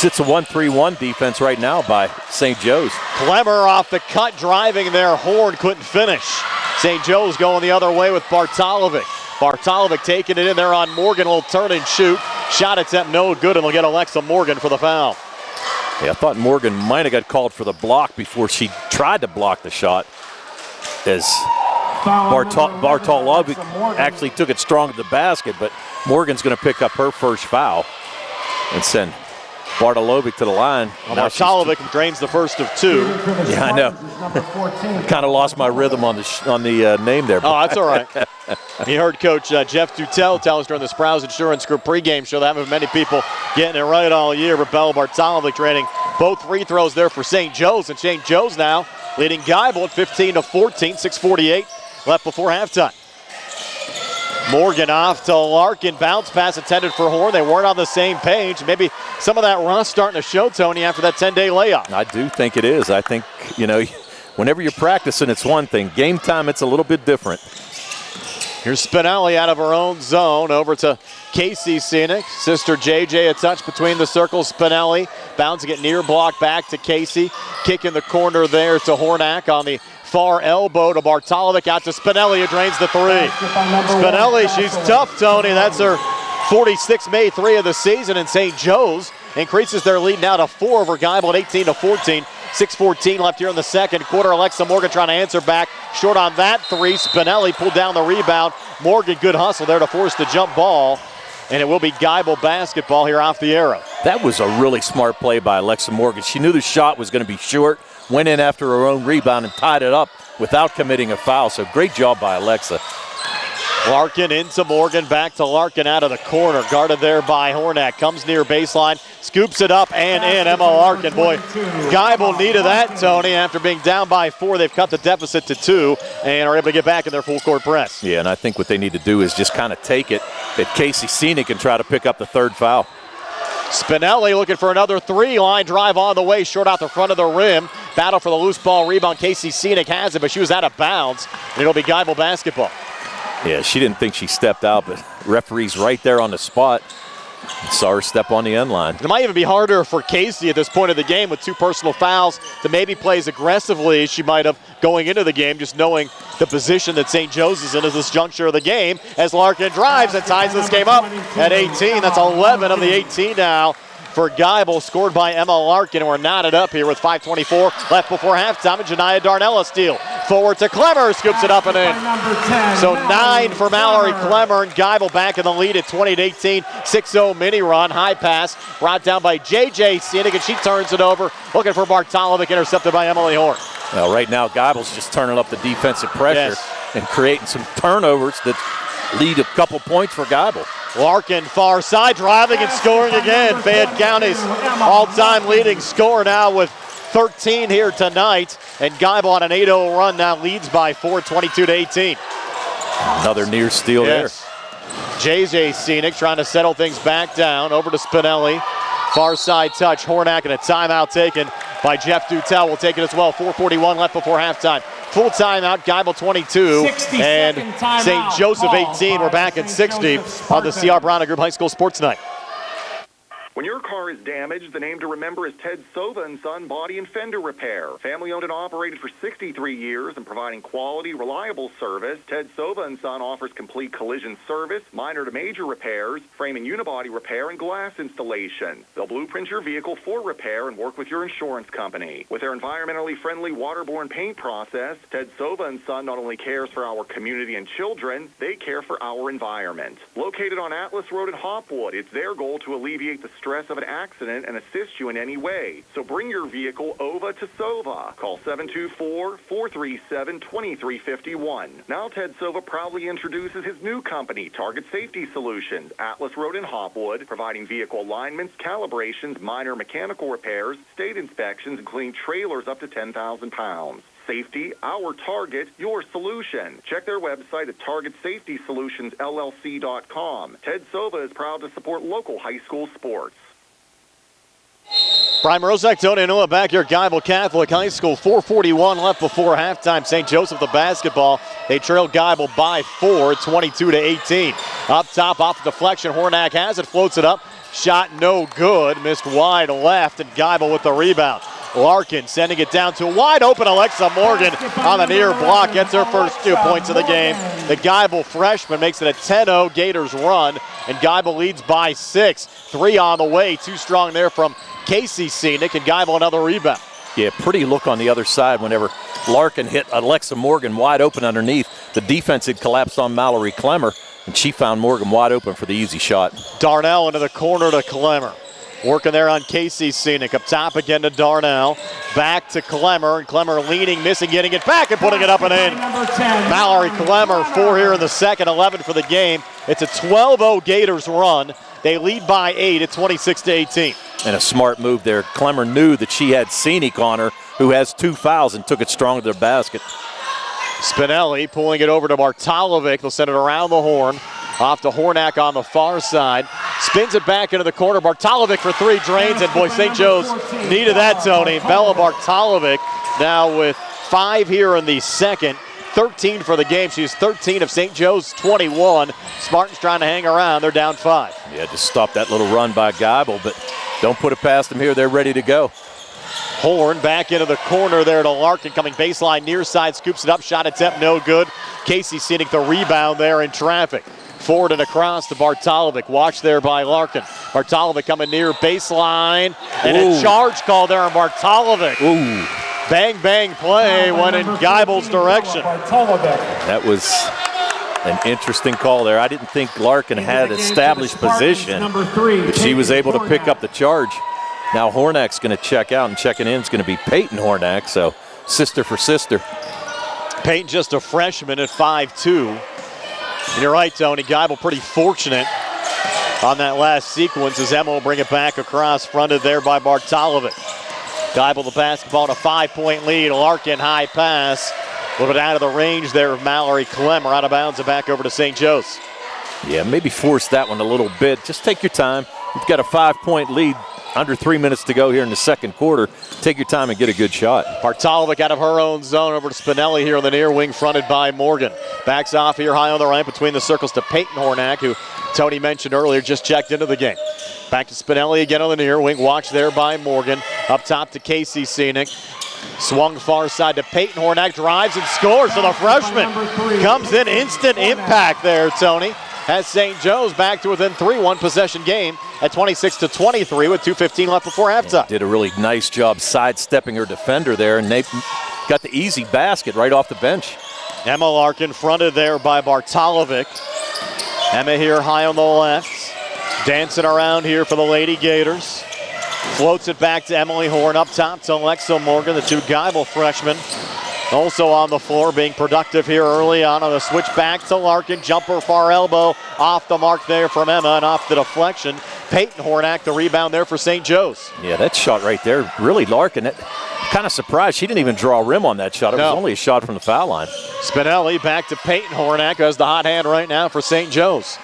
It's a 1-3-1 defense right now by St. Joe's. Clemmer off the cut, driving there. Horn couldn't finish. St. Joe's going the other way with Bartolovic. Bartolovic taking it in there on Morgan. A little turn and shoot. Shot attempt no good, and they'll get Alexa Morgan for the foul. Yeah, I thought Morgan might have got called for the block before she tried to block the shot. As Bartolovic actually took it strong to the basket, but Morgan's going to pick up her first foul and send Bartolovic to the line. Well, Bartolovic drains the first of two. Yeah, I know. Kind of lost my rhythm on the name there. Oh, that's all right. You heard Coach Jeff Dutel tell us during the Sprouse Insurance Group pregame show that haven't been many people getting it right all year, but Bella Bartolovic draining both free throws there for St. Joe's, and St. Joe's now leading Geibel at 15-14, 6:48 left before halftime. Morgan off to Larkin. Bounce pass intended for Horn. They weren't on the same page. Maybe some of that rust starting to show, Tony, after that 10-day layoff. I do think it is. I think, whenever you're practicing, it's one thing. Game time, it's a little bit different. Here's Spinelli out of her own zone over to Casey Scenic. Sister JJ a touch between the circles. Spinelli bouncing it near block back to Casey. Kick in the corner there to Hornak on the far elbow to Bartolovic, out to Spinelli, who drains the three. Spinelli, she's tough, Tony. That's her 46th made three of the season, and St. Joe's increases their lead now to 4 over Geibel at 18-14. 6:14 left here in the second quarter. Alexa Morgan trying to answer back. Short on that three. Spinelli pulled down the rebound. Morgan, good hustle there to force the jump ball. And it will be Geibel basketball here off the arrow. That was a really smart play by Alexa Morgan. She knew the shot was going to be short, went in after her own rebound and tied it up without committing a foul. So great job by Alexa. Larkin into Morgan, back to Larkin out of the corner. Guarded there by Hornak. Comes near baseline, scoops it up and in. Emma Larkin, boy, Geibel needed that, Tony. After being down by 4, they've cut the deficit to 2 and are able to get back in their full court press. Yeah, and I think what they need to do is just kind of take it at Casey Scenic and try to pick up the 3rd foul. Spinelli looking for another 3. Line drive on the way, short out the front of the rim. Battle for the loose ball rebound. Casey Scenic has it, but she was out of bounds. And it'll be Geibel basketball. Yeah, she didn't think she stepped out, but referee's right there on the spot. Saw her step on the end line. It might even be harder for Casey at this point of the game with 2 personal fouls to maybe play as aggressively as she might have going into the game, just knowing the position that St. Joe's is in at this juncture of the game as Larkin drives and ties this game up at 18. That's 11 of the 18 now for Geibel, scored by Emma Larkin. We're knotted up here with 5:24 left before halftime, and Janiyah Darnell steal. Forward to Clemmer, scoops it up and in. So 9 for Mallory Clemmer, and Geibel back in the lead at 20-18. 6-0 mini run, high pass, brought down by J.J. Scenic, and she turns it over, looking for Bartolovic, intercepted by Emily Horn. Well, right now, Geibel's just turning up the defensive pressure and creating some turnovers that lead a couple points for Geibel. Larkin far side, driving and scoring again. Fayette County's all-time leading scorer now with 13 here tonight. And Geibel on an 8-0 run now leads by 4, 22-18. Another near steal there. J.J. Scenic trying to settle things back down. Over to Spinelli. Far side touch. Hornak and a timeout taken by Jeff Dutel. Will take it as well. 4:41 left before halftime. Full timeout, Geibel 22 and St. Joseph 18. We're back at 60 on the C.R. Brown Group High School Sports Night. When your car is damaged, the name to remember is Ted Sova & Son Body and Fender Repair. Family owned and operated for 63 years and providing quality, reliable service. Ted Sova & Son offers complete collision service, minor to major repairs, frame and unibody repair, and glass installation. They'll blueprint your vehicle for repair and work with your insurance company. With their environmentally friendly waterborne paint process, Ted Sova & Son not only cares for our community and children, they care for our environment. Located on Atlas Road in Hopwood, it's their goal to alleviate the stress of an accident and assist you in any way. So bring your vehicle over to Sova. Call 724-437-2351. Now Ted Sova proudly introduces his new company, Target Safety Solutions, Atlas Road in Hopwood, providing vehicle alignments, calibrations, minor mechanical repairs, state inspections, including trailers up to 10,000 pounds. Safety, our target, your solution. Check their website at targetsafetysolutionsllc.com. Ted Sova is proud to support local high school sports. Brian Rozak, Tony Noah back here at Geibel Catholic High School. 4:41 left before halftime. St. Joseph the basketball. They trail Geibel by 4, 22-18. Up top, off the deflection. Hornak has it, floats it up. Shot no good, missed wide left, and Geibel with the rebound. Larkin sending it down to a wide open Alexa Morgan on the near block. Gets her first 2 points of the game. The Geibel freshman makes it a 10-0 Gators run, and Geibel leads by 6. 3 on the way. Too strong there from Casey Scenic, and Geibel another rebound. Yeah, pretty look on the other side whenever Larkin hit Alexa Morgan wide open underneath. The defense had collapsed on Mallory Clemmer, and she found Morgan wide open for the easy shot. Darnell into the corner to Clemmer. Working there on Casey Scenic. Up top again to Darnell. Back to Clemmer. And Clemmer leaning, missing, getting it back and putting it up and in. Mallory Clemmer, 4 here in the second, 11 for the game. It's a 12-0 Gators run. They lead by 8 at 26-18. And a smart move there. Clemmer knew that she had Scenic on her, who has 2 fouls, and took it strong to the basket. Spinelli pulling it over to Bartolovic. They'll send it around the horn. Off to Hornak on the far side. Spins it back into the corner. Bartolovic for 3, drains, and boy, St. Joe's needed that, Tony. Bella Bartolovic now with 5 here in the second. 13 for the game. She's 13 of St. Joe's 21. Spartans trying to hang around. They're down 5. Yeah, just stop that little run by Geibel, but don't put it past them here. They're ready to go. Horn back into the corner there to Larkin, coming baseline near side, scoops it up, shot attempt no good. Casey Scenic the rebound there in traffic. Forward and across to Bartolovic. Watch there by Larkin. Bartolovic coming near baseline. And a charge call there on Bartolovic. Ooh. Bang, bang play went in Geibel's direction. That was an interesting call there. I didn't think Larkin had established position, but she was able to pick up the charge. Now Hornack's going to check out, and checking in is going to be Peyton Hornack, so sister for sister. Peyton just a freshman at 5'2". And you're right, Tony. Geibel pretty fortunate on that last sequence as Emma will bring it back across, fronted there by Bartolovic. Geibel the basketball in a 5-point lead. Larkin high pass. A little bit out of the range there of Mallory Clemmer. Out of bounds and back over to St. Joe's. Yeah, maybe force that one a little bit. Just take your time. You've got a 5-point lead. Under 3 minutes to go here in the second quarter. Take your time and get a good shot. Bartolovic out of her own zone over to Spinelli here on the near wing, fronted by Morgan. Backs off here high on the right between the circles to Peyton Hornack, who Tony mentioned earlier just checked into the game. Back to Spinelli again on the near wing. Watch there by Morgan. Up top to Casey Scenic. Swung far side to Peyton Hornack. Drives and scores for the freshman. Comes in, instant impact there, Tony. Has St. Joe's back to within 3, 1-possession game at 26-23 with 2:15 left before halftime. Yeah, did a really nice job sidestepping her defender there, and they got the easy basket right off the bench. Emma Larkin fronted there by Bartolovic. Emma here high on the left. Dancing around here for the Lady Gators. Floats it back to Emily Horn. Up top to Alexa Morgan, the 2 Geibel freshmen. Also on the floor, being productive here early on the switch back to Larkin. Jumper far elbow off the mark there from Emma and off the deflection. Peyton Hornack the rebound there for St. Joe's. Yeah, that shot right there, really Larkin. Kind of surprised she didn't even draw a rim on that shot. It was only a shot from the foul line. Spinelli back to Peyton Hornack, who has the hot hand right now for St. Joe's.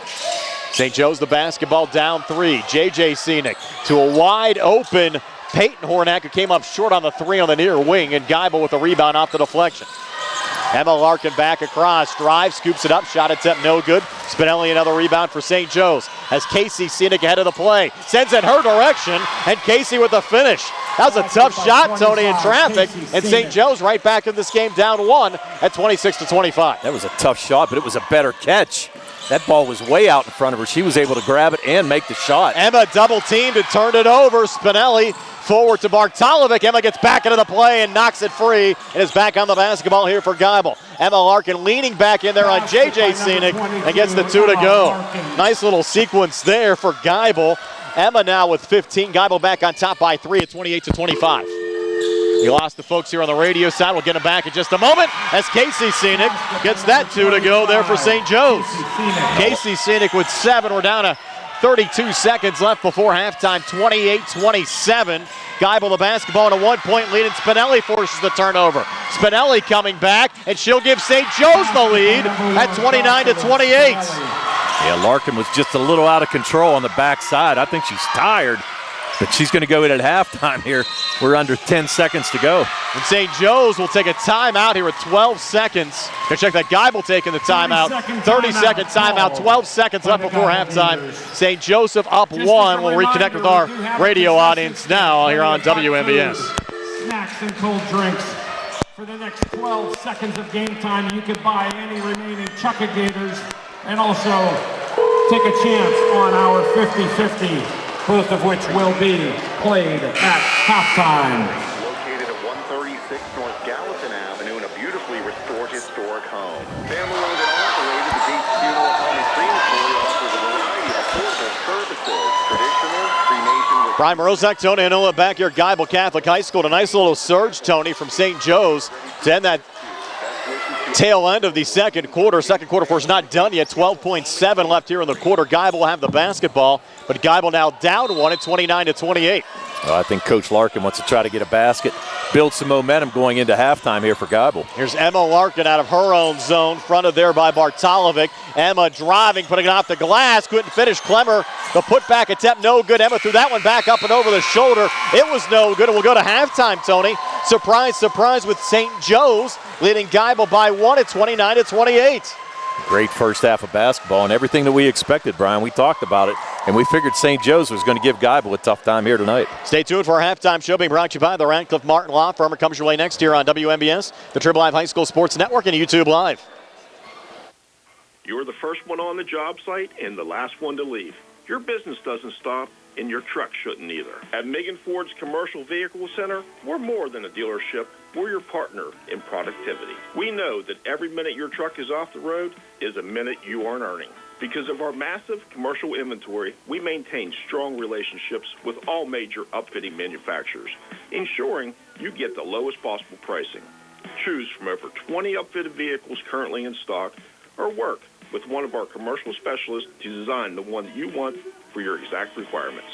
St. Joe's the basketball down 3. JJ Scenic to a wide open Peyton Hornack, who came up short on the 3 on the near wing, and Geibel with the rebound off the deflection. Emma Larkin back across, drives, scoops it up, shot attempt no good. Spinelli another rebound for St. Joe's as Casey Scenic ahead of the play. Sends it her direction, and Casey with the finish. That was a tough shot, Tony, in traffic, and St. Joe's right back in this game down 1 at 26-25. That was a tough shot, but it was a better catch. That ball was way out in front of her. She was able to grab it and make the shot. Emma double teamed and turned it over. Spinelli forward to Bartolovic. Emma gets back into the play and knocks it free and is back on the basketball here for Geibel. Emma Larkin leaning back in there on JJ Scenic and gets the 2 to go. Nice little sequence there for Geibel. Emma now with 15. Geibel back on top by 3 at 28-25. He lost the folks here on the radio side. We'll get him back in just a moment as Casey Scenic gets that 2 to go there for St. Joe's. Casey Scenic with 7. We're down to 32 seconds left before halftime, 28-27. Geibel the basketball in a 1-point lead, and Spinelli forces the turnover. Spinelli coming back, and she'll give St. Joe's the lead at 29-28. Yeah, Larkin was just a little out of control on the backside. I think she's tired, but she's going to go in at halftime here. We're under 10 seconds to go. And St. Joe's will take a timeout here with 12 seconds. Gonna check that Geibel taking the timeout. 30-second timeout, 12 seconds left before halftime. St. Joseph up 1. We'll reconnect with our radio audience now here on WMBS. Snacks and cold drinks. For the next 12 seconds of game time, you can buy any remaining Chukka Gators and also take a chance on our 50-50. Both of which will be played at halftime. Located at 136 North Gallatin Avenue in a beautifully restored historic home. Family-owned and operated, the Gates Funeral Home and Crematory offers a variety of affordable services. Traditional, cremation with... Brian Morozak, Tony Anola back here at Geibel Catholic High School. A nice little surge, Tony, from St. Joe's to end that tail end of the second quarter. Second quarter, of course, not done yet. 12.7 left here in the quarter. Geibel will have the basketball, but Geibel now down 1 at 29-28. Well, I think Coach Larkin wants to try to get a basket, build some momentum going into halftime here for Geibel. Here's Emma Larkin out of her own zone, fronted there by Bartolovic. Emma driving, putting it off the glass, couldn't finish. Clemmer, the putback attempt, no good. Emma threw that one back up and over the shoulder. It was no good, and we'll go to halftime, Tony. Surprise, surprise with St. Joe's leading Geibel by 1 at 29-28. Great first half of basketball and everything that we expected, Brian. We talked about it, and we figured St. Joe's was going to give Geibel a tough time here tonight. Stay tuned for our halftime show being brought to you by the Radcliffe Martin Law Firm. It comes your way next year on WMBS, the Triple Live High School Sports Network, and YouTube Live. You're the first one on the job site and the last one to leave. Your business doesn't stop, and your truck shouldn't either. At Meegan Ford's Commercial Vehicle Center, we're more than a dealership. We're your partner in productivity. We know that every minute your truck is off the road is a minute you aren't earning. Because of our massive commercial inventory, we maintain strong relationships with all major upfitting manufacturers, ensuring you get the lowest possible pricing. Choose from over 20 upfitted vehicles currently in stock, or work with one of our commercial specialists to design the one that you want for your exact requirements.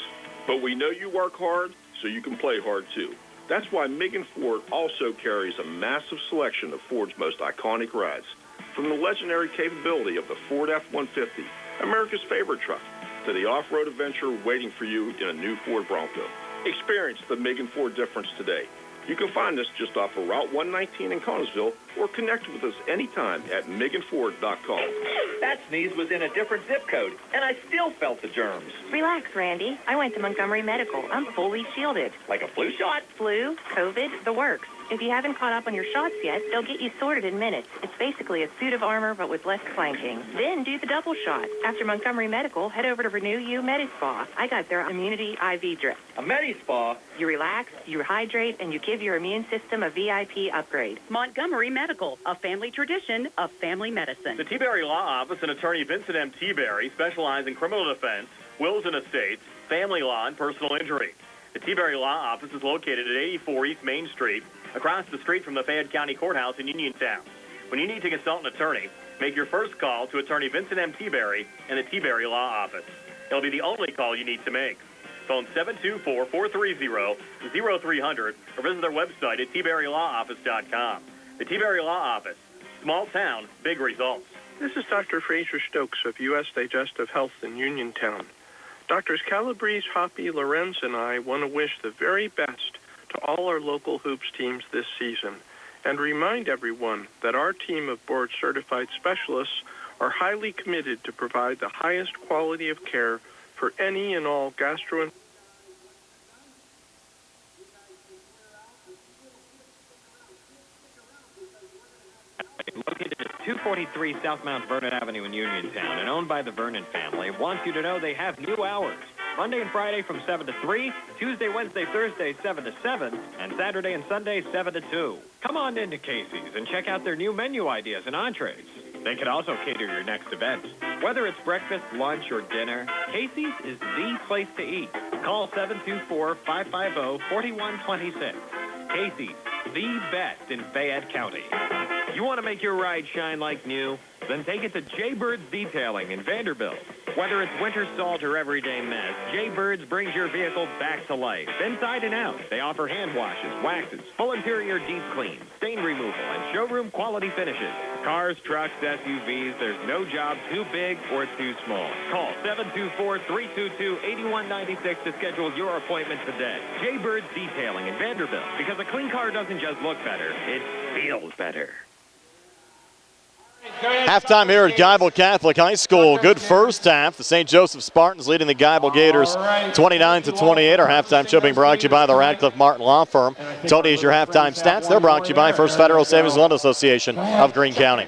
But we know you work hard, so you can play hard too. That's why Meegan Ford also carries a massive selection of Ford's most iconic rides, from the legendary capability of the Ford F-150, America's favorite truck, to the off-road adventure waiting for you in a new Ford Bronco. Experience the Meegan Ford difference today. You can find us just off of Route 119 in Connellsville, or connect with us anytime at MeeganFord.com. That sneeze was in a different zip code, and I still felt the germs. Relax, Randy. I went to Montgomery Medical. I'm fully shielded. Like a flu shot? Flu, COVID, the works. If you haven't caught up on your shots yet, they'll get you sorted in minutes. It's basically a suit of armor, but with less clanking. Then do the double shot. After Montgomery Medical, head over to Renew You MediSpa. I got their immunity IV drip. A MediSpa? You relax, you hydrate, and you give your immune system a VIP upgrade. Montgomery Medical, a family tradition of family medicine. The T-Berry Law Office and attorney Vincent M. T-Berry specialize in criminal defense, wills and estates, family law, and personal injury. The T-Berry Law Office is located at 84 East Main Street, across the street from the Fayette County Courthouse in Uniontown. When you need to consult an attorney, make your first call to attorney Vincent M. T-Berry and the T-Berry Law Office. It'll be the only call you need to make. Phone 724-430-0300 or visit their website at tberrylawoffice.com. The T-Berry Law Office. Small town, big results. This is Dr. Fraser Stokes of U.S. Digestive Health in Uniontown. Doctors Calabrese, Hoppy, Lorenz, and I want to wish the very best to all our local hoops teams this season and remind everyone that our team of board-certified specialists are highly committed to provide the highest quality of care for any and all gastrointestinal. Located at 243 South Mount Vernon Avenue in Uniontown and owned by the Vernon family, wants you to know they have new hours. Monday and Friday from 7 to 3, Tuesday, Wednesday, Thursday, 7 to 7, and Saturday and Sunday, 7 to 2. Come on into Casey's and check out their new menu ideas and entrees. They can also cater your next event. Whether it's breakfast, lunch, or dinner, Casey's is the place to eat. Call 724-550-4126. Casey's, the best in Fayette County. You want to make your ride shine like new? Then take it to Jaybird's Detailing in Vanderbilt. Whether it's winter salt or everyday mess, Jaybird's brings your vehicle back to life, inside and out. They offer hand washes, waxes, full interior deep clean, stain removal, and showroom quality finishes. Cars, trucks, SUVs, there's no job too big or too small. Call 724-322-8196 to schedule your appointment today. Jaybird's Detailing in Vanderbilt, because a clean car doesn't just look better, it feels better. Halftime here at Geibel Catholic High School. Good first half. The St. Joseph Spartans leading the Geibel Gators 29-28. Our halftime show being brought to you by the Radcliffe Martin Law Firm. Tony is your halftime stats. They're brought to you by First Federal Savings Loan Association of Greene County.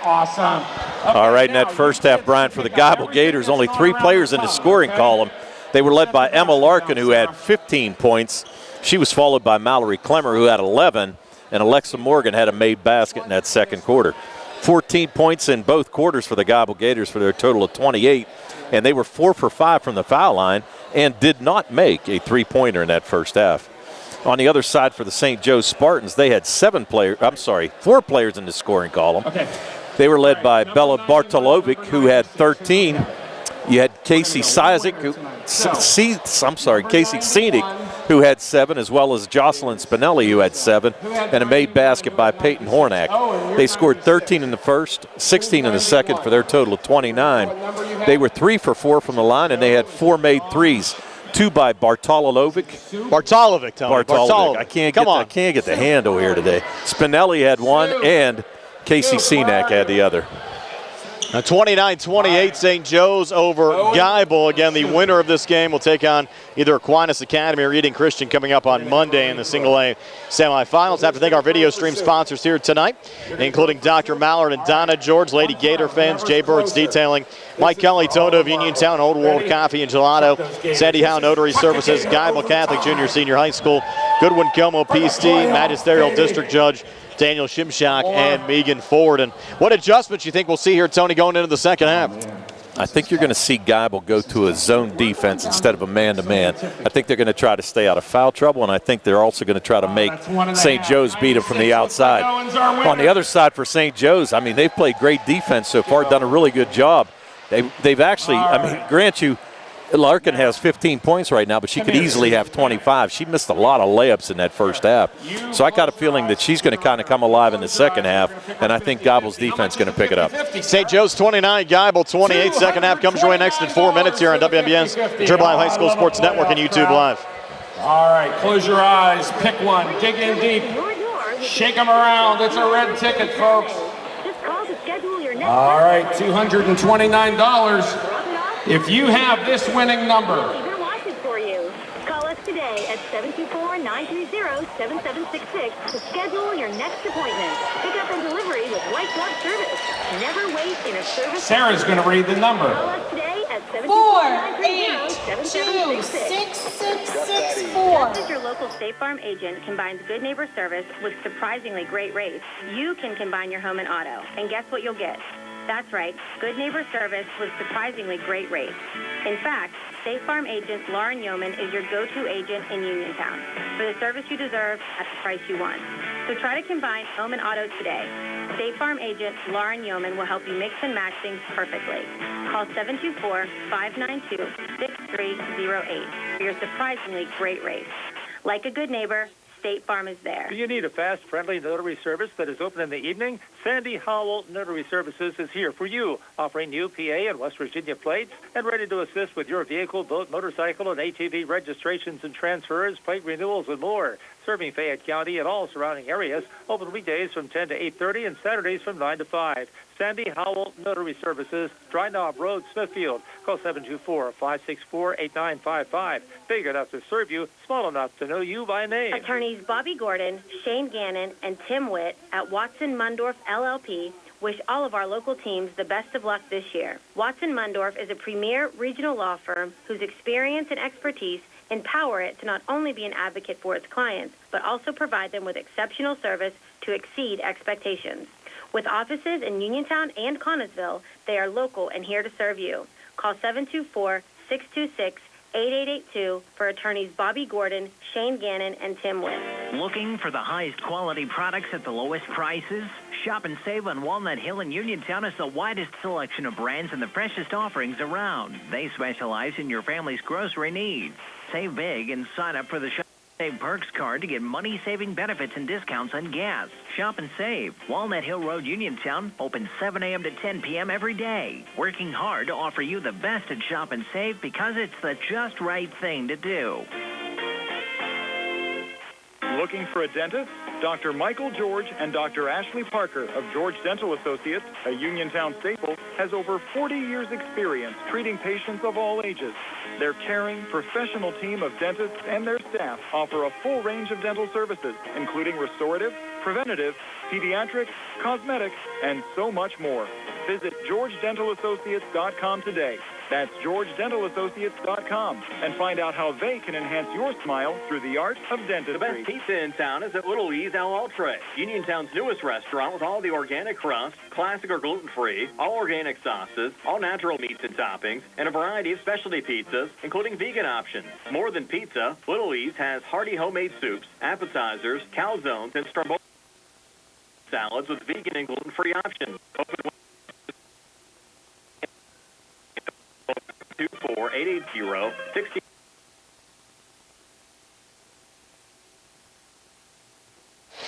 Awesome. All right, in that first half, Brian, for the Geibel Gators, only 3 players in the scoring column. They were led by Emma Larkin, who had 15 points. She was followed by Mallory Clemmer, who had 11, and Alexa Morgan had a made basket in that second quarter. 14 points in both quarters for the Geibel Gators for their total of 28, and they were 4 for 5 from the foul line and did not make a three-pointer in that first half. On the other side for the St. Joe Spartans, they had 4 players in the scoring column. Okay. They were led by Bella Bartolovic, who had 13. You had Casey Cizik, Casey Scenic, who had 7, as well as Jocelyn Spinelli, who had 7, and a made basket by Peyton Hornack. They scored 13 in the first, 16 in the second for their total of 29. They were 3 for 4 from the line, and they had 4 made threes. 2 by Bartolovic. Tony. I can't get the handle here today. Spinelli had 1, and Casey Scenic had the other. 29-28, St. Joe's over Geibel. Again, the winner of this game will take on either Aquinas Academy or Reading Christian coming up on Monday in the single A semifinals. I have to thank our video stream sponsors here tonight, including Dr. Mallard and Donna, George, Lady Gator fans, Jaybirds Detailing, Mike Kelly, Toto of Uniontown, Old World Coffee and Gelato, Sandy Howell Notary Services, Geibel Catholic Junior Senior High School, Goodwin Como PC, Magisterial District Judge Daniel Shimshock, and Meegan Ford. And what adjustments you think we'll see here, Tony, going into the second half? I think you're going to see Geibel go to a zone defense instead of a man-to-man. I think they're going to try to stay out of foul trouble, and I think they're also going to try to make St. Joe's beat them from the outside. On the other side for St. Joe's, I mean, they've played great defense so far, done a really good job. They've actually, I mean, grant you, Larkin has 15 points right now, but she could easily have 25. She missed a lot of layups in that first half. So I got a feeling that she's going to kind of come alive in the second half, and I think Geibel's defense is going to pick it up. St. Joe's 29, Geibel 28. Second half comes your way next in 4 minutes here on WMBN's Triple I High School Sports Network and YouTube Live. All right, close your eyes, pick one, dig in deep, shake them around. It's a red ticket, folks. All right, $229. If you have this winning number. We're watching for you. Call us today at 724-930-7766 to schedule your next appointment. Pick up and delivery with white glove service. Never wait in a service. Sarah's going to read the number. Call us today at 724-930-7766. Just as your local State Farm agent combines good neighbor service with surprisingly great rates, you can combine your home and auto. And guess what you'll get? That's right, good neighbor service with surprisingly great rates. In fact, State Farm agent Lauren Yeoman is your go-to agent in Uniontown for the service you deserve at the price you want. So try to combine home and auto today. State Farm agent Lauren Yeoman will help you mix and match things perfectly. Call 724-592-6308 for your surprisingly great rates. Like a good neighbor, State Farm is there. Do you need a fast, friendly notary service that is open in the evening? Sandy Howell Notary Services is here for you, offering new PA and West Virginia plates and ready to assist with your vehicle, boat, motorcycle, and ATV registrations and transfers, plate renewals, and more. Serving Fayette County and all surrounding areas, open weekdays from 10 to 8:30 and Saturdays from 9 to 5. Sandy Howell Notary Services, Dry Knob Road, Smithfield. Call 724-564-8955. Big enough to serve you, small enough to know you by name. Attorneys Bobby Gordon, Shane Gannon, and Tim Witt at Watson Mundorf LLP wish all of our local teams the best of luck this year. Watson Mundorf is a premier regional law firm whose experience and expertise empower it to not only be an advocate for its clients, but also provide them with exceptional service to exceed expectations. With offices in Uniontown and Connellsville, they are local and here to serve you. Call 724-626-8882 for attorneys Bobby Gordon, Shane Gannon, and Tim Witt. Looking for the highest quality products at the lowest prices? Shop and save on Walnut Hill in Uniontown has the widest selection of brands and the freshest offerings around. They specialize in your family's grocery needs. Save big and sign up for the Shop and Save Perks card to get money-saving benefits and discounts on gas. Shop and save. Walnut Hill Road, Uniontown, open 7 a.m. to 10 p.m. every day. Working hard to offer you the best at Shop and Save because it's the just right thing to do. Looking for a dentist? Dr. Michael George and Dr. Ashley Parker of George Dental Associates, a Uniontown staple, has over 40 years' experience treating patients of all ages. Their caring, professional team of dentists and their staff offer a full range of dental services, including restorative, preventative, pediatric, cosmetic, and so much more. Visit GeorgeDentalAssociates.com today. That's GeorgeDentalAssociates.com and find out how they can enhance your smile through the art of dentistry. The best pizza in town is at Little E's Al Ultra, Uniontown's newest restaurant with all the organic crust, classic or gluten-free, all organic sauces, all natural meats and toppings, and a variety of specialty pizzas, including vegan options. More than pizza, Little E's has hearty homemade soups, appetizers, calzones, and stromboli salads with vegan and gluten-free options. Open 24880-60.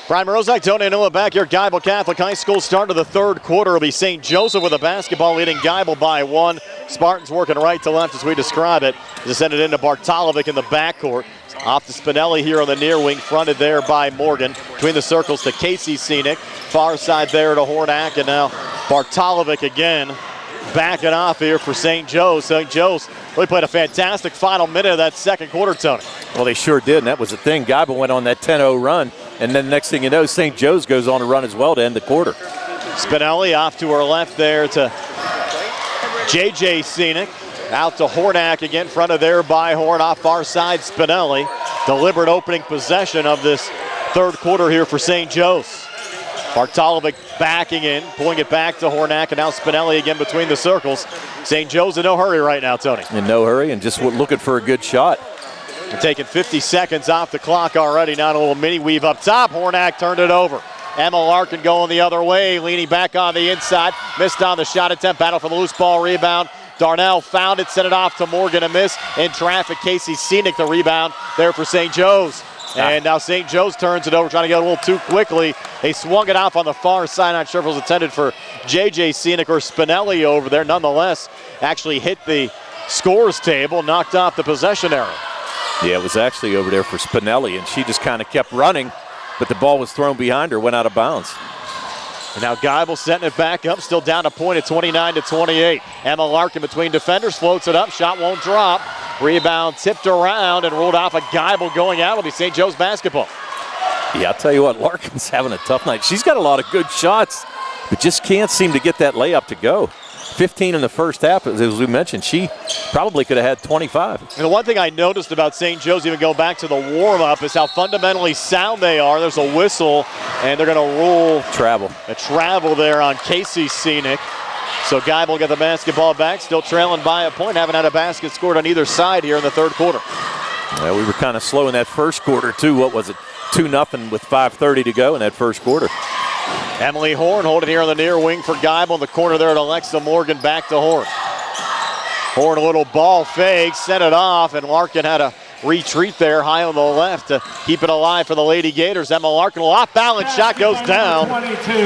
Brian Morozak, Tony Anua back here at Geibel Catholic High School. Start of the third quarter will be St. Joseph with a basketball leading Geibel by 1. Spartans working right to left as we describe it. They send it into Bartolovic in the backcourt. Off to Spinelli here on the near wing, fronted there by Morgan. Between the circles to Casey Scenic. Far side there to Hornak, and now Bartolovic again. backing off here for St. Joe's. St. Joe's really played a fantastic final minute of that second quarter, Tony. Well, they sure did, and that was the thing. Geibel went on that 10-0 run, and then next thing you know, St. Joe's goes on a run as well to end the quarter. Spinelli off to her left there to J.J. Scenic. Out to Hornak again, front of there by Horn, off far side Spinelli. Deliberate opening possession of this third quarter here for St. Joe's. Bartolovic backing in, pulling it back to Hornak, and now Spinelli again between the circles. St. Joe's in no hurry right now, Tony. In no hurry and just looking for a good shot. We're taking 50 seconds off the clock already. Now a little mini weave up top. Hornak turned it over. Emma Larkin going the other way, leaning back on the inside. Missed on the shot attempt, battle for the loose ball rebound. Darnell found it, sent it off to Morgan, a miss. In traffic, Casey Scenic the rebound there for St. Joe's. And now St. Joe's turns it over, trying to get a little too quickly. They swung it off on the far side. Not sure if it was intended for J.J. Scenic or Spinelli over there. Nonetheless, actually hit the scores table, knocked off the possession arrow. Yeah, it was actually over there for Spinelli, and she just kind of kept running, but the ball was thrown behind her, went out of bounds. And now Geibel setting it back up, still down a point at 29-28. Emma Larkin between defenders, floats it up, shot won't drop. Rebound tipped around and ruled off a Geibel going out. It'll be St. Joe's basketball. Yeah, I'll tell you what, Larkin's having a tough night. She's got a lot of good shots, but just can't seem to get that layup to go. 15 in the first half, as we mentioned, she probably could have had 25. And the one thing I noticed about St. Joe's, even go back to the warm-up, is how fundamentally sound they are. There's a whistle, and they're going to rule a travel there on Casey Scenic. So Geibel got the basketball back, still trailing by a point. Haven't had a basket scored on either side here in the third quarter. Well, we were kind of slow in that first quarter, too. What was it? 2-0 with 5:30 to go in that first quarter. Emily Horn holding here on the near wing for Geibel. In the corner there to Alexa Morgan, back to Horn. Horn, a little ball fake, sent it off, and Larkin had a retreat there high on the left to keep it alive for the Lady Gators. Emma Larkin, off balance shot goes down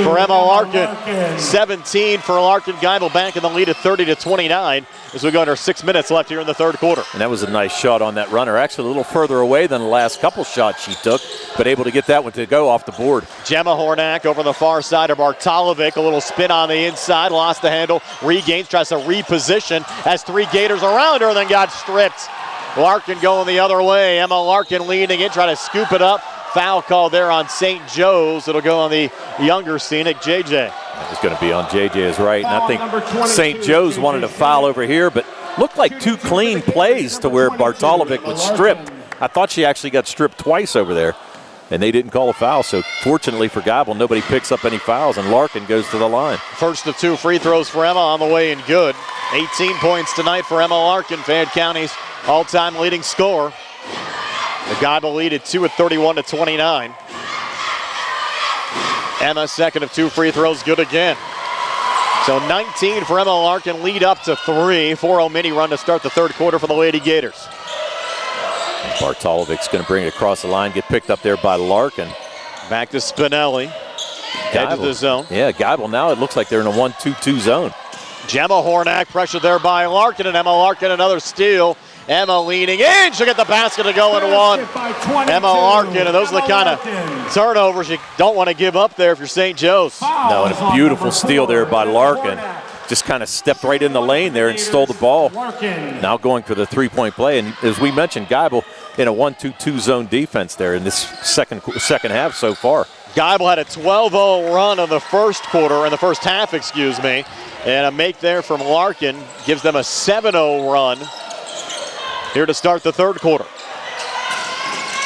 for Emma Larkin. 17 for Larkin. Geibel back in the lead at 30-29 as we go under 6 minutes left here in the third quarter. And that was a nice shot on that runner. Actually a little further away than the last couple shots she took, but able to get that one to go off the board. Gemma Hornak over the far side of Bartolovic. A little spin on the inside, lost the handle, regains, tries to reposition, has three Gators around her, then got stripped. Larkin going the other way. Emma Larkin leaning in, trying to scoop it up. Foul call there on St. Joe's. It'll go on the younger Scenic, JJ. That was going to be on JJ is right. And I think St. Joe's wanted a foul over here, but looked like two clean plays to where Bartolovic was stripped. I thought she actually got stripped twice over there, and they didn't call a foul. So fortunately for Geibel, nobody picks up any fouls, and Larkin goes to the line. First of two free throws for Emma on the way and good. 18 points tonight for Emma Larkin, Fayette County's all-time leading scorer. The Geibel lead at 2 at 31-29. Emma, second of two free throws, good again. So 19 for Emma Larkin, lead up to 3. 4-0 mini run to start the third quarter for the Lady Gators. Bartolovic's going to bring it across the line, get picked up there by Larkin. Back to Spinelli. Edge of the zone. Yeah, Geibel now it looks like they're in a 1-2-2 zone. Gemma Hornak pressured there by Larkin, and Emma Larkin another steal. Emma leaning in, she'll get the basket to go in one. Emma Larkin, and those are the kind of turnovers you don't want to give up there if you're St. Joe's. No, and a beautiful steal there by Larkin. Just kind of stepped right in the lane there and stole the ball. Now going for the three-point play, and as we mentioned, Geibel in a 1-2-2 zone defense there in this second half so far. Geibel had a 12-0 run in the first quarter, in the first half, excuse me, and a make there from Larkin gives them a 7-0 run here to start the third quarter.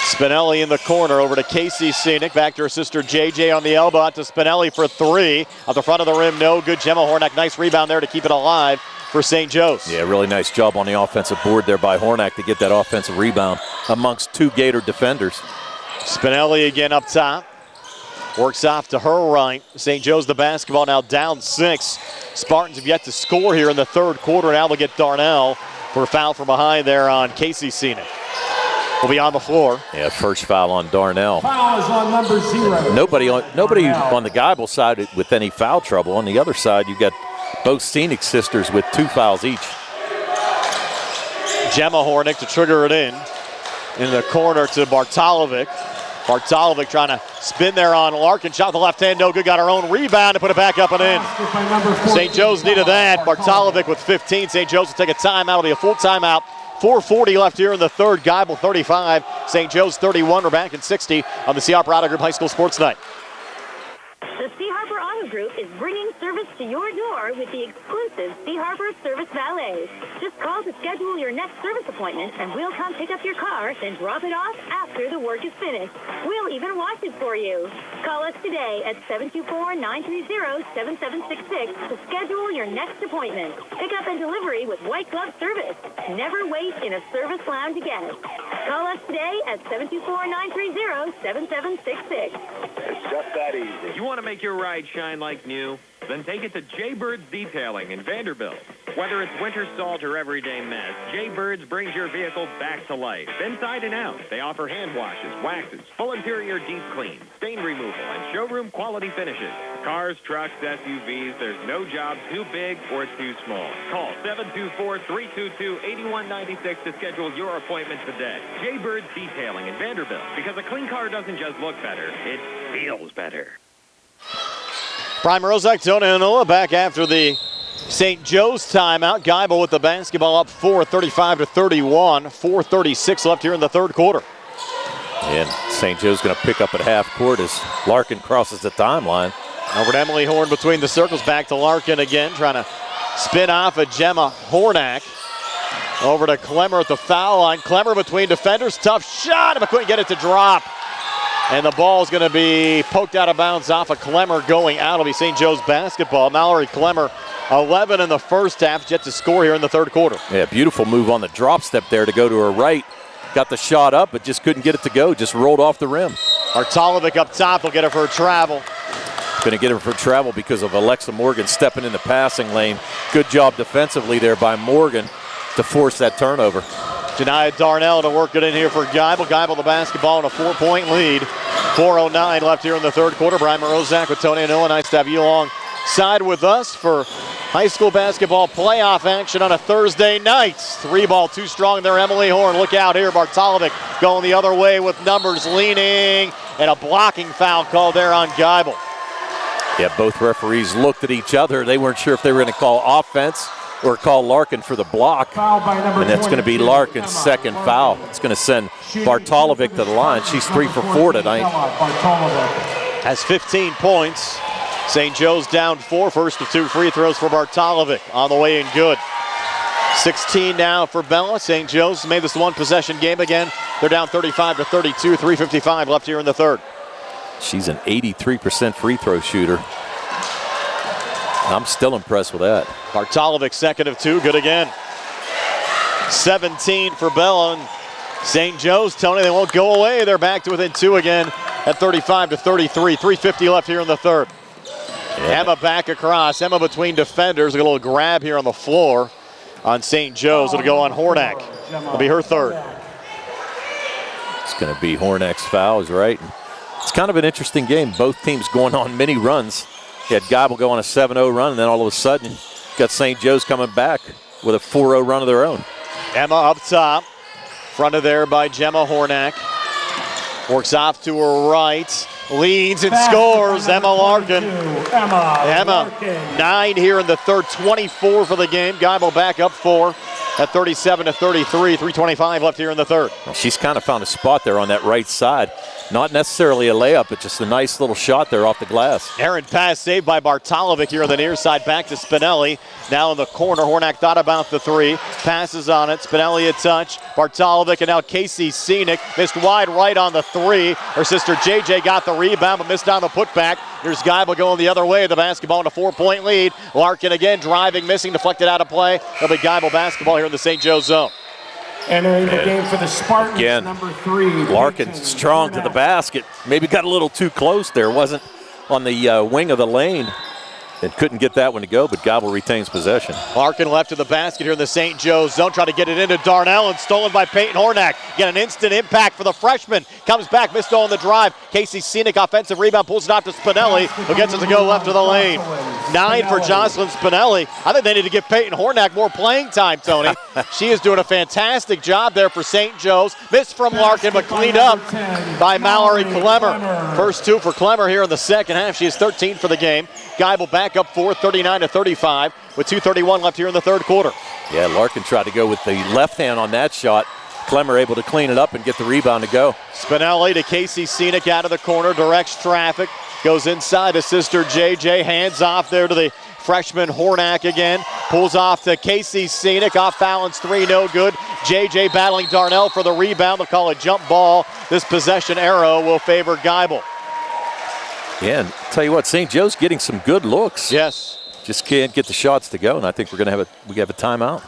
Spinelli in the corner over to Casey Scenic. Back to her sister JJ on the elbow. Out to Spinelli for 3. At the front of the rim, no good. Gemma Hornak, nice rebound there to keep it alive for St. Joe's. Yeah, really nice job on the offensive board there by Hornak to get that offensive rebound amongst two Gator defenders. Spinelli again up top. Works off to her right. St. Joe's the basketball now down 6. Spartans have yet to score here in the third quarter. Now they'll get Darnell for a foul from behind there on Casey Scenic. Will be on the floor. Yeah, first foul on Darnell. Foul is on number 0. Nobody on the Geibel side with any foul trouble. On the other side, you've got both Scenic sisters with 2 fouls each. Gemma Hornak to trigger it in the corner to Bartolovic. Bartolovic trying to spin there on Larkin. Shot the left hand, no good. Got her own rebound to put it back up and in. St. Joe's needed that. Bartolovic with 15. St. Joe's will take a timeout. It'll be a full timeout. 4:40 left here in the third. Geibel 35. St. Joe's 31. We're back in 60 on the C. Harper Auto Group High School Sports Night. The C. Harper Auto Group is bringing service to your door with the exclusive C. Harper Service Valet. Just call to schedule your next service appointment, and we'll come pick up your car, then drop it off after the work is finished. We'll even wash it for you. Call us today at 724-930-7766 to schedule your next appointment. Pickup and delivery with white glove service. Never wait in a service lounge again. Call us today at 724-930-7766. It's just that easy. You want to make your ride shine like new? Then take it to Jaybirds Detailing in Vanderbilt. Whether it's winter salt or everyday mess, Jaybirds brings your vehicle back to life, inside and out. They offer hand washes, waxes, full interior deep clean, stain removal, and showroom quality finishes. Cars, trucks, SUVs, there's no job too big or too small. Call 724-322-8196 to schedule your appointment today. Jaybirds Detailing in Vanderbilt, because a clean car doesn't just look better, it feels better. Prime Rozak, Donna, and Noah back after the St. Joe's timeout. Geibel with the basketball up 4, 35-31. 4:36 left here in the third quarter. And St. Joe's going to pick up at half court as Larkin crosses the timeline. Over to Emily Horn between the circles. Back to Larkin again, trying to spin off of Gemma Hornak. Over to Klemmer at the foul line. Klemmer between defenders. Tough shot, but couldn't get it to drop. And the ball is going to be poked out of bounds off of Klemmer going out. It'll be St. Joe's basketball. Mallory Klemmer, 11 in the first half, yet to score here in the third quarter. Yeah, beautiful move on the drop step there to go to her right. Got the shot up, but just couldn't get it to go. Just rolled off the rim. Bartolovic up top will get her for a travel. Going to get her for travel because of Alexa Morgan stepping in the passing lane. Good job defensively there by Morgan to force that turnover. Janiyah Darnell to work it in here for Geibel. Geibel the basketball in a 4-point lead. 4:09 left here in the third quarter. Brian Morozak with Tony and Noah. Nice to have you alongside with us for high school basketball playoff action on a Thursday night. 3-ball too strong there. Emily Horn. Look out here. Bartolovic going the other way with numbers leaning. And a blocking foul called there on Geibel. Yeah, both referees looked at each other. They weren't sure if they were going to call offense or call Larkin for the block. And that's going to be Larkin's second foul. It's going to send Bartolovic to the line. She's 3 for 4 tonight. Has 15 points. St. Joe's down 4. First of 2 free throws for Bartolovic. On the way in good. 16 now for Bella. St. Joe's made this a one-possession game again. They're down 35-32. 3:55 left here in the third. She's an 83% free throw shooter. I'm still impressed with that. Bartolovic, second of 2, good again. 17 for Bella. And St. Joe's, Tony, they won't go away. They're back to within 2 again at 35-33. 3:50 left here in the third. Yeah. Emma back across. Emma between defenders. A little grab here on the floor on St. Joe's. It'll go on Hornak. It'll be her third. It's going to be Hornak's fouls, right? It's kind of an interesting game. Both teams going on many runs. You had Geibel go on a 7-0 run, and then all of a sudden, got St. Joe's coming back with a 4-0 run of their own. Emma up top, fronted there by Gemma Hornak. Works off to her right, leads and scores. Emma Larkin. Emma, 9 here in the third, 24 for the game. Geibel back up 4 at 37-33. 3:25 left here in the third. Well, she's kind of found a spot there on that right side. Not necessarily a layup, but just a nice little shot there off the glass. Errant pass saved by Bartolovic here on the near side. Back to Spinelli. Now in the corner. Hornak thought about the 3. Passes on it. Spinelli a touch. Bartolovic and now Casey Scenic. Missed wide right on the 3. Her sister JJ got the rebound but missed on the putback. Here's Geibel going the other way. The basketball in a 4-point lead. Larkin again driving, missing, deflected out of play. It'll be Geibel basketball here in the St. Joe's zone. Entering the game for the Spartans, again, number 3. Larkin strong to the basket. Maybe got a little too close there. Wasn't on the wing of the lane. and couldn't get that one to go, but Geibel retains possession. Larkin left to the basket here in the St. Joe's zone, trying to get it into Darnell, and stolen by Peyton Hornack. Get an instant impact for the freshman. Comes back, missed on the drive. Casey Scenic offensive rebound, pulls it off to Spinelli, who gets it to go left of the lane. 9 for Jocelyn Spinelli. I think they need to give Peyton Hornack more playing time, Tony. She is doing a fantastic job there for St. Joe's. Missed from Larkin, but cleaned up by Mallory Clemmer. First 2 for Clemmer here in the second half. She is 13 for the game. Geibel back up 4, 39-35, with 2:31 left here in the third quarter. Yeah, Larkin tried to go with the left hand on that shot. Clemmer able to clean it up and get the rebound to go. Spinelli to Casey Scenic out of the corner, directs traffic, goes inside to sister JJ, hands off there to the freshman Hornack again, pulls off to Casey Scenic, off balance 3, no good. JJ battling Darnell for the rebound. They'll call a jump ball. This possession arrow will favor Geibel. Yeah, and tell you what, St. Joe's getting some good looks. Yes. Just can't get the shots to go, and I think we're going to have a timeout.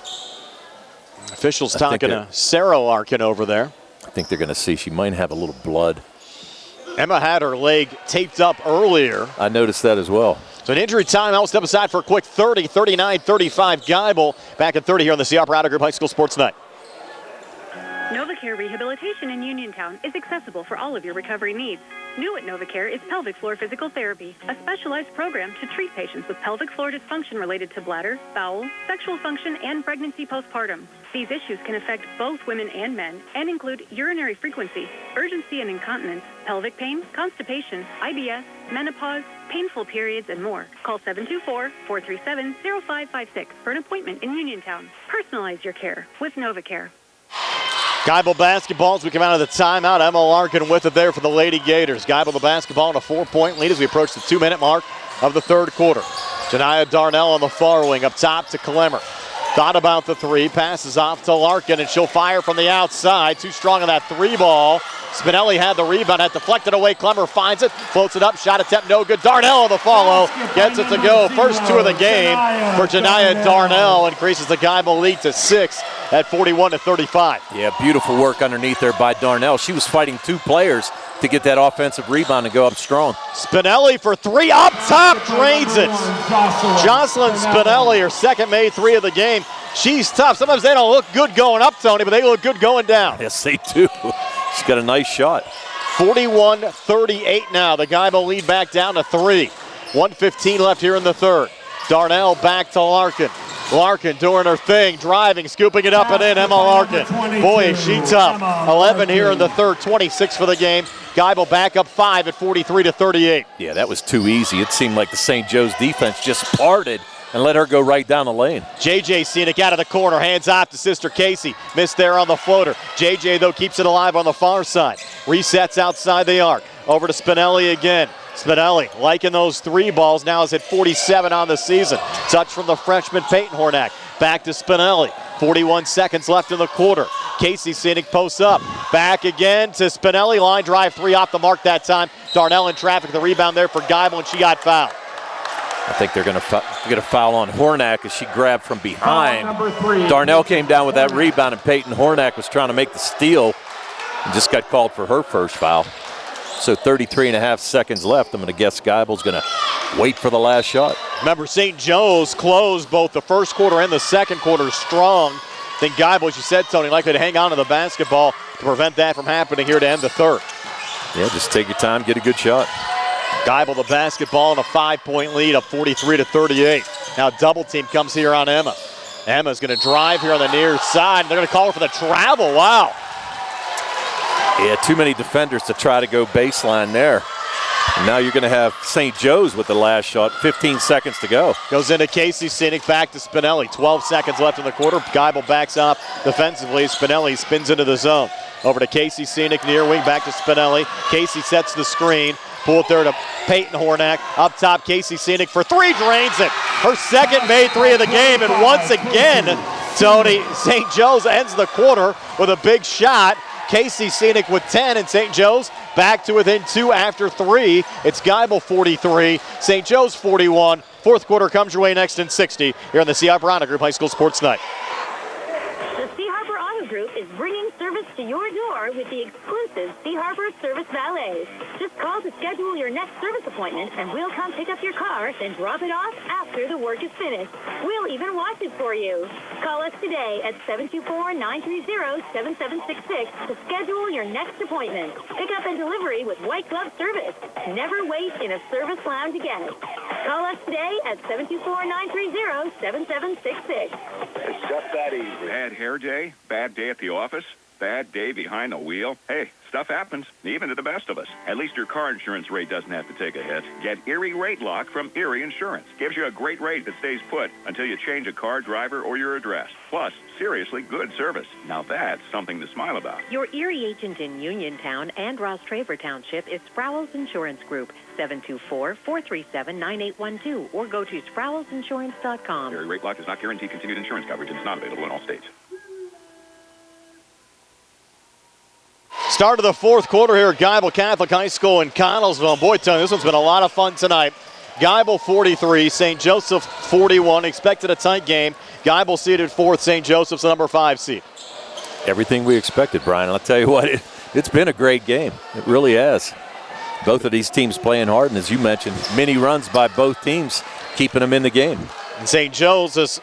Officials talking to Sarah Larkin over there. I think they're going to see she might have a little blood. Emma had her leg taped up earlier. I noticed that as well. So an injury timeout. We'll step aside for a quick 30, 39-35. Geibel back at 30 here on the CR Prada Group High School Sports Night. NovaCare Rehabilitation in Uniontown is accessible for all of your recovery needs. New at NovaCare is pelvic floor physical therapy, a specialized program to treat patients with pelvic floor dysfunction related to bladder, bowel, sexual function, and pregnancy postpartum. These issues can affect both women and men and include urinary frequency, urgency and incontinence, pelvic pain, constipation, IBS, menopause, painful periods, and more. Call 724-437-0556 for an appointment in Uniontown. Personalize your care with NovaCare. Geibel basketball as we come out of the timeout. Emma Larkin with it there for the Lady Gators. Geibel the basketball in a 4-point lead as we approach the 2-minute mark of the third quarter. Janiyah Darnell on the far wing, up top to Clemmer. Thought about the 3, passes off to Larkin, and she'll fire from the outside. Too strong on that 3 ball. Spinelli had the rebound, had deflected away. Clemmer finds it, floats it up, shot attempt no good. Darnell on the follow, gets it to go. First 2 of the game for Janiyah Darnell, increases the Geibel lead to 6 at 41-35. Yeah, beautiful work underneath there by Darnell. She was fighting 2 players to get that offensive rebound and go up strong. Spinelli for 3, up top, drains it. Jocelyn Spinelli, her second made 3 of the game. She's tough. Sometimes they don't look good going up, Tony, but they look good going down. Yes, they do. She's got a nice shot. 41-38 now. The Geibel lead back down to 3. 1:15 left here in the third. Darnell back to Larkin. Larkin doing her thing, driving, scooping it up and in. Emma Larkin. Boy, is she tough. 11 here in the third, 26 for the game. Geibel back up 5 at 43-38. Yeah, that was too easy. It seemed like the St. Joe's defense just parted and let her go right down the lane. JJ Scenic out of the corner, hands off to sister Casey. Missed there on the floater. JJ, though, keeps it alive on the far side. Resets outside the arc. Over to Spinelli again. Spinelli liking those 3 balls, now is at 47 on the season. Touch from the freshman Peyton Hornack. Back to Spinelli. 41 seconds left in the quarter. Casey Scenic posts up. Back again to Spinelli. Line drive 3 off the mark that time. Darnell in traffic. The rebound there for Geibel, and she got fouled. I think they're going to get a foul on Hornack as she grabbed from behind. Darnell came down with that rebound, and Peyton Hornack was trying to make the steal and just got called for her first foul. So 33.5 seconds left. I'm going to guess Geibel's going to wait for the last shot. Remember, St. Joe's closed both the first quarter and the second quarter strong. I think Geibel, as you said, Tony, likely to hang on to the basketball to prevent that from happening here to end the third. Yeah, just take your time, get a good shot. Geibel the basketball in a 5-point lead, up 43-38. Now double team comes here on Emma. Emma's going to drive here on the near side. They're going to call her for the travel. Wow. Yeah, too many defenders to try to go baseline there. And now you're going to have St. Joe's with the last shot. 15 seconds to go. Goes into Casey Scenic, back to Spinelli. 12 seconds left in the quarter. Geibel backs off defensively. Spinelli spins into the zone. Over to Casey Scenic, near wing, back to Spinelli. Casey sets the screen. Pull it there to Peyton Hornack. Up top, Casey Scenic for 3, drains it. Her second made 3 of the game, and once again, Tony, St. Joe's ends the quarter with a big shot. Casey Scenic with 10, and St. Joe's back to within 2 after 3. It's Geibel 43, St. Joe's 41. Fourth quarter comes your way next in 60 here on the CI Brana Group High School Sports Night. The Sea Harbor Auto Group is bringing service to your door with the exclusive Sea Harbor Service Valet. Just call to schedule your next service appointment, and we'll come pick up your car, then drop it off after the work is finished. We'll even wash it for you. Call us today at 724-930-7766 to schedule your next appointment. Pickup and delivery with white glove service. Never wait in a service lounge again. Call us today at 724-930-7766. It's just that easy. Bad hair day? Bad day at the office? Bad day behind the wheel? Hey, stuff happens, even to the best of us. At least your car insurance rate doesn't have to take a hit. Get Erie Rate Lock from Erie Insurance. Gives you a great rate that stays put until you change a car, driver, or your address. Plus, seriously good service. Now that's something to smile about. Your Erie agent in Uniontown and Ross Traver Township is Sproul's Insurance Group, 724-437-9812, or go to SproulsInsurance.com. Erie Rate Lock does not guarantee continued insurance coverage and is not available in all states. Start of the fourth quarter here at Geibel Catholic High School in Connellsville. Boy, Tony, this one's been a lot of fun tonight. Geibel 43, St. Joseph 41. Expected a tight game. Geibel seeded fourth, St. Joseph's the number 5 seed. Everything we expected, Brian. I'll tell you what, it's been a great game. It really has. Both of these teams playing hard, and as you mentioned, many runs by both teams, keeping them in the game. And St. Joe's has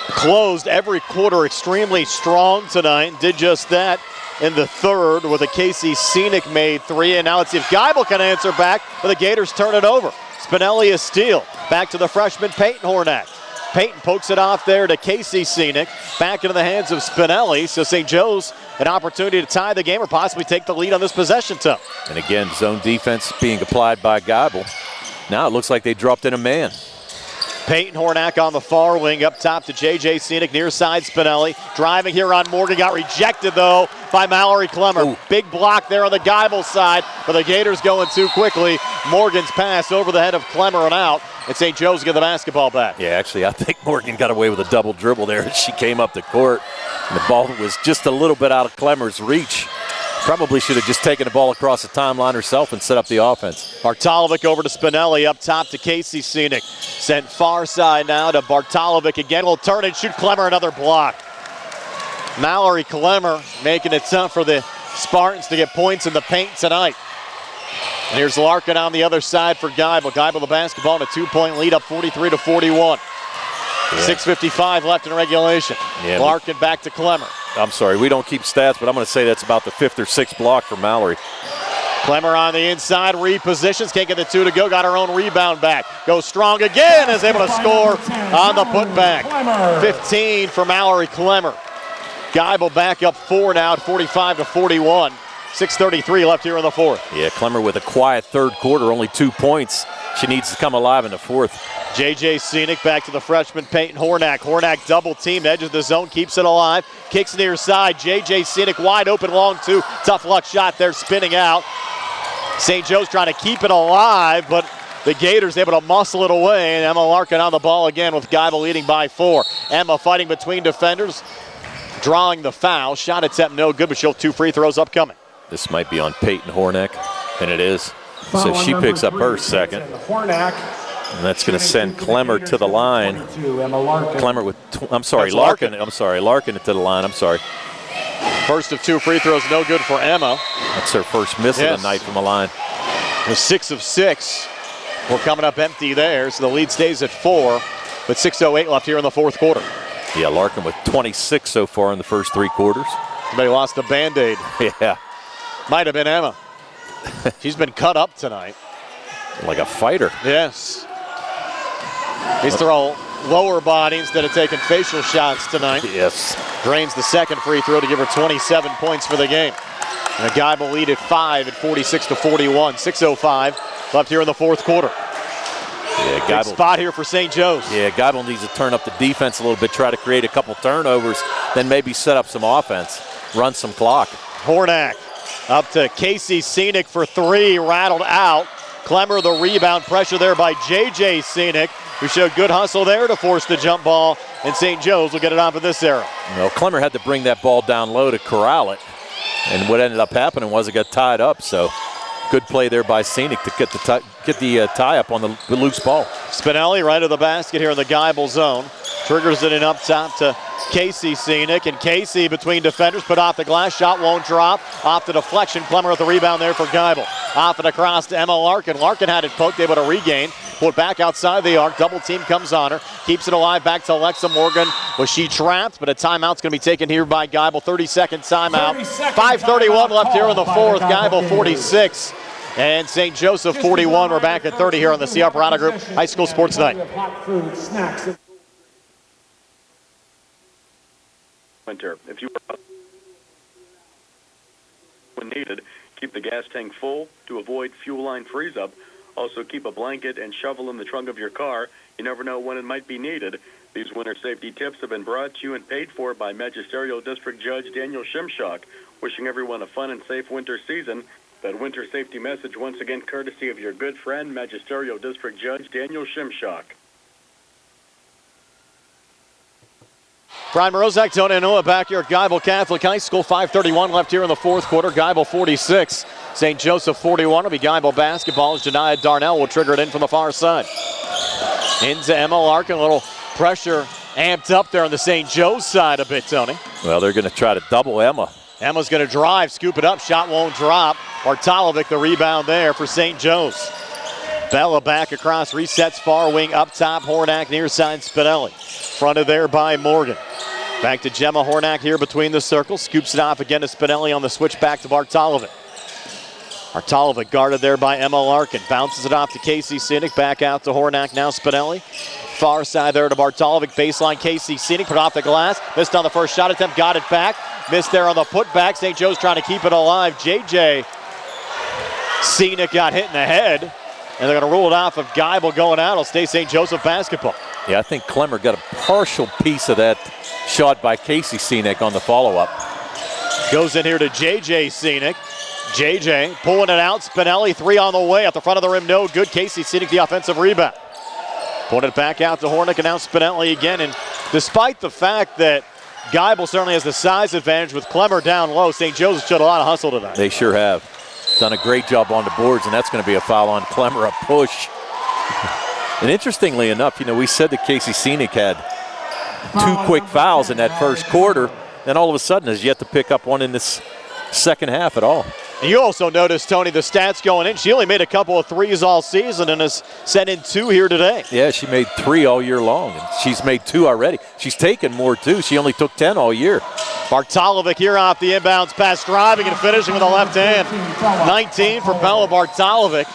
closed every quarter extremely strong tonight and did just that in the third with a Casey Scenic made 3. And now let's see if Geibel can answer back, but the Gators turn it over. Spinelli is steal. Back to the freshman Peyton Hornak. Peyton pokes it off there to Casey Scenic. Back into the hands of Spinelli. So St. Joe's an opportunity to tie the game or possibly take the lead on this possession, Tom. And again, zone defense being applied by Geibel. Now it looks like they dropped in a man. Peyton Hornak on the far wing, up top to J.J. Scenic, near side Spinelli. Driving here on Morgan, got rejected though by Mallory Clemmer. Ooh. Big block there on the Geibel side, but the Gators going too quickly. Morgan's pass over the head of Clemmer and out, and St. Joe's get the basketball back. Yeah, actually, I think Morgan got away with a double dribble there as she came up the court. And the ball was just a little bit out of Clemmer's reach. Probably should have just taken the ball across the timeline herself and set up the offense. Bartolovic over to Spinelli, up top to Casey Scenic. Sent far side now to Bartolovic again. Will turn and shoot. Clemmer another block. Mallory Clemmer making it tough for the Spartans to get points in the paint tonight. And here's Larkin on the other side for Geibel. Geibel the basketball in a 2-point lead, up 43-41. Yeah. 6:55 left in regulation. Yeah, Larkin back to Clemmer. I'm sorry, we don't keep stats, but I'm going to say that's about the 5th or 6th block for Mallory. Clemmer on the inside, repositions, can't get the 2 to go, got her own rebound back. Goes strong again, is able to score on the putback. 15 for Mallory Clemmer. Geibel back up 4 now at 45-41. 6:33 left here in the fourth. Yeah, Clemmer with a quiet third quarter, only 2 points. She needs to come alive in the fourth. J.J. Scenic back to the freshman Peyton Hornak. Hornak double teamed, edge of the zone, keeps it alive. Kicks near side. J.J. Scenic wide open, long 2. Tough luck shot there, spinning out. St. Joe's trying to keep it alive, but the Gators able to muscle it away. And Emma Larkin on the ball again with Geibel leading by 4. Emma fighting between defenders, drawing the foul. Shot attempt no good, but she'll have 2 free throws upcoming. This might be on Peyton Hornak, and it is. So she picks up her second. Hornak. And that's going to send Clemmer to the line. Clemmer with, Larkin. I'm sorry, Larkin to the line. I'm sorry. First of 2 free throws, no good for Emma. That's her first miss of the night from the line. 6 of 6. We're coming up empty there, so the lead stays at 4. With 6:08 left here in the fourth quarter. Yeah, Larkin with 26 so far in the first 3 quarters. They lost a Band-Aid. Yeah. Might have been Emma. She's been cut up tonight. Like a fighter. Yes. He's throwing lower body instead of taking facial shots tonight. Yes. Drains the second free throw to give her 27 points for the game. And the Geibel lead at 5 at 46-41. 6:05 left here in the fourth quarter. Yeah, Geibel. Big spot here for St. Joe's. Yeah, Geibel needs to turn up the defense a little bit, try to create a couple turnovers, then maybe set up some offense, run some clock. Hornak up to Casey Scenic for 3, rattled out. Clemmer the rebound, pressure there by J.J. Scenic, who showed good hustle there to force the jump ball, and St. Joe's will get it on for this arrow. No, Clemmer had to bring that ball down low to corral it, and what ended up happening was it got tied up, so good play there by Scenic to get the tie up on the loose ball. Spinelli right of the basket here in the Geibel zone. Triggers it in up top to Casey Scenic, and Casey between defenders, put off the glass, shot won't drop, off the deflection. Clemmer with the rebound there for Geibel. Off and across to Emma Larkin. Larkin had it poked, able to regain, pulled back outside the arc, double team comes on her, keeps it alive, back to Alexa Morgan. Was she trapped? But a timeout's going to be taken here by Geibel, 30-second timeout. 5:31 left here in the fourth. Geibel 46. And St. Joseph 41. We're back at 30 here on the CR Parada Group High School Sports Night. Winter. If you when needed, keep the gas tank full to avoid fuel line freeze up. Also keep a blanket and shovel in the trunk of your car. You never know when it might be needed. These winter safety tips have been brought to you and paid for by Magisterial District Judge Daniel Shimshock. Wishing everyone a fun and safe winter season. That winter safety message once again courtesy of your good friend, Magisterial District Judge Daniel Shimshock. Brian Morozak, Donna and Noah back here at Geibel Catholic High School. 5:31 left here in the fourth quarter. Geibel 46. St. Joseph 41. Will be Geibel basketball as Janiah Darnell will trigger it in from the far side. Into Emma Larkin. A little pressure amped up there on the St. Joe's side a bit, Tony. Well, they're going to try to double Emma. Emma's going to drive, scoop it up, shot won't drop. Bartolovic the rebound there for St. Joe's. Bella back across, resets far wing up top. Hornak near side Spinelli. Fronted there by Morgan. Back to Gemma Hornak here between the circles. Scoops it off again to Spinelli on the switch back to Bartolovic. Bartolovic guarded there by Emma Larkin. Bounces it off to Casey Scenic. Back out to Hornak, now Spinelli. Far side there to Bartolovic. Baseline Casey Scenic. Put off the glass. Missed on the first shot attempt. Got it back. Missed there on the putback. St. Joe's trying to keep it alive. JJ Scenic got hit in the head. And they're going to rule it off of Geibel going out. It'll stay St. Joseph basketball. Yeah, I think Clemmer got a partial piece of that shot by Casey Scenic on the follow-up. Goes in here to JJ Scenic. JJ pulling it out. Spinelli, three on the way. At the front of the rim, no good. Casey Scenic, the offensive rebound. Pulling it back out to Hornick, and now Spinelli again. And despite the fact that Geibel certainly has the size advantage with Clemmer down low, St. Joseph showed a lot of hustle tonight. They sure have. Done a great job on the boards, and that's going to be a foul on Clemmer, a push. And interestingly enough, you know, we said that Casey Scenic had 2 quick fouls in that first quarter, then all of a sudden has yet to pick up one in this second half at all. And you also noticed, Tony, the stats going in. She only made a couple of threes all season and has sent in 2 here today. Yeah, she made 3 all year long, and she's made 2 already. She's taken more, too. She only took 10 all year. Bartolovic here off the inbounds pass, driving and finishing with a left hand. 19 for Bella Bartolovic.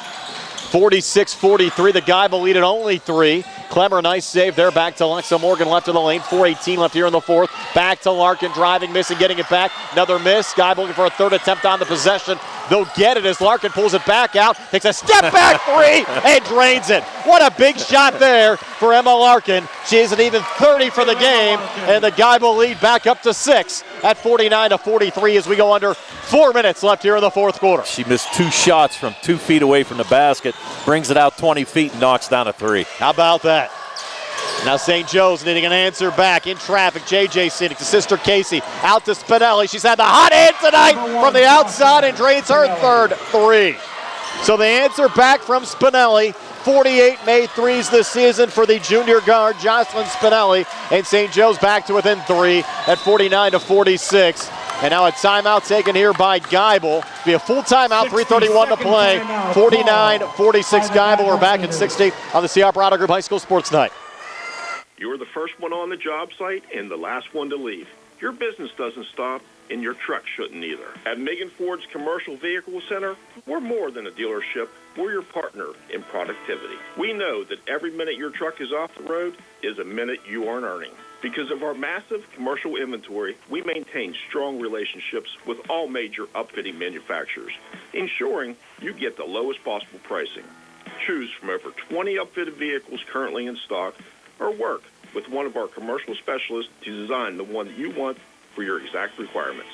46-43. The Geibel lead at only 3. Clemmer, nice save there. Back to Alexa Morgan, left of the lane. 4:18 left here in the fourth. Back to Larkin, driving, missing, getting it back. Another miss. Geibel looking for a third attempt on the possession. They'll get it as Larkin pulls it back out. Takes a step back 3 and drains it. What a big shot there for Emma Larkin. She isn't even 30 for the game, and the Geibel lead back up to 6 at 49-43 as we go under 4 minutes left here in the fourth quarter. She missed 2 shots from 2 feet away from the basket, brings it out 20 feet and knocks down a 3. How about that? Now St. Joe's needing an answer back in traffic. JJ Scenic to sister Casey. Out to Spinelli. She's had the hot hand tonight from the outside and drains her third 3. So the answer back from Spinelli. 48 made threes this season for the junior guard, Jocelyn Spinelli. And St. Joe's back to within 3 at 49-46. And now a timeout taken here by Geibel. Be a full timeout, 3:31 to play. 49-46 Geibel. We're back at 60 on the CR Parada Group High School Sports Night. You were the first one on the job site and the last one to leave. Your business doesn't stop, and your truck shouldn't either. At Meegan Ford's Commercial Vehicle Center, we're more than a dealership. We're your partner in productivity. We know that every minute your truck is off the road is a minute you aren't earning. Because of our massive commercial inventory, we maintain strong relationships with all major upfitting manufacturers, ensuring you get the lowest possible pricing. Choose from over 20 upfitted vehicles currently in stock, or work with one of our commercial specialists to design the one that you want for your exact requirements.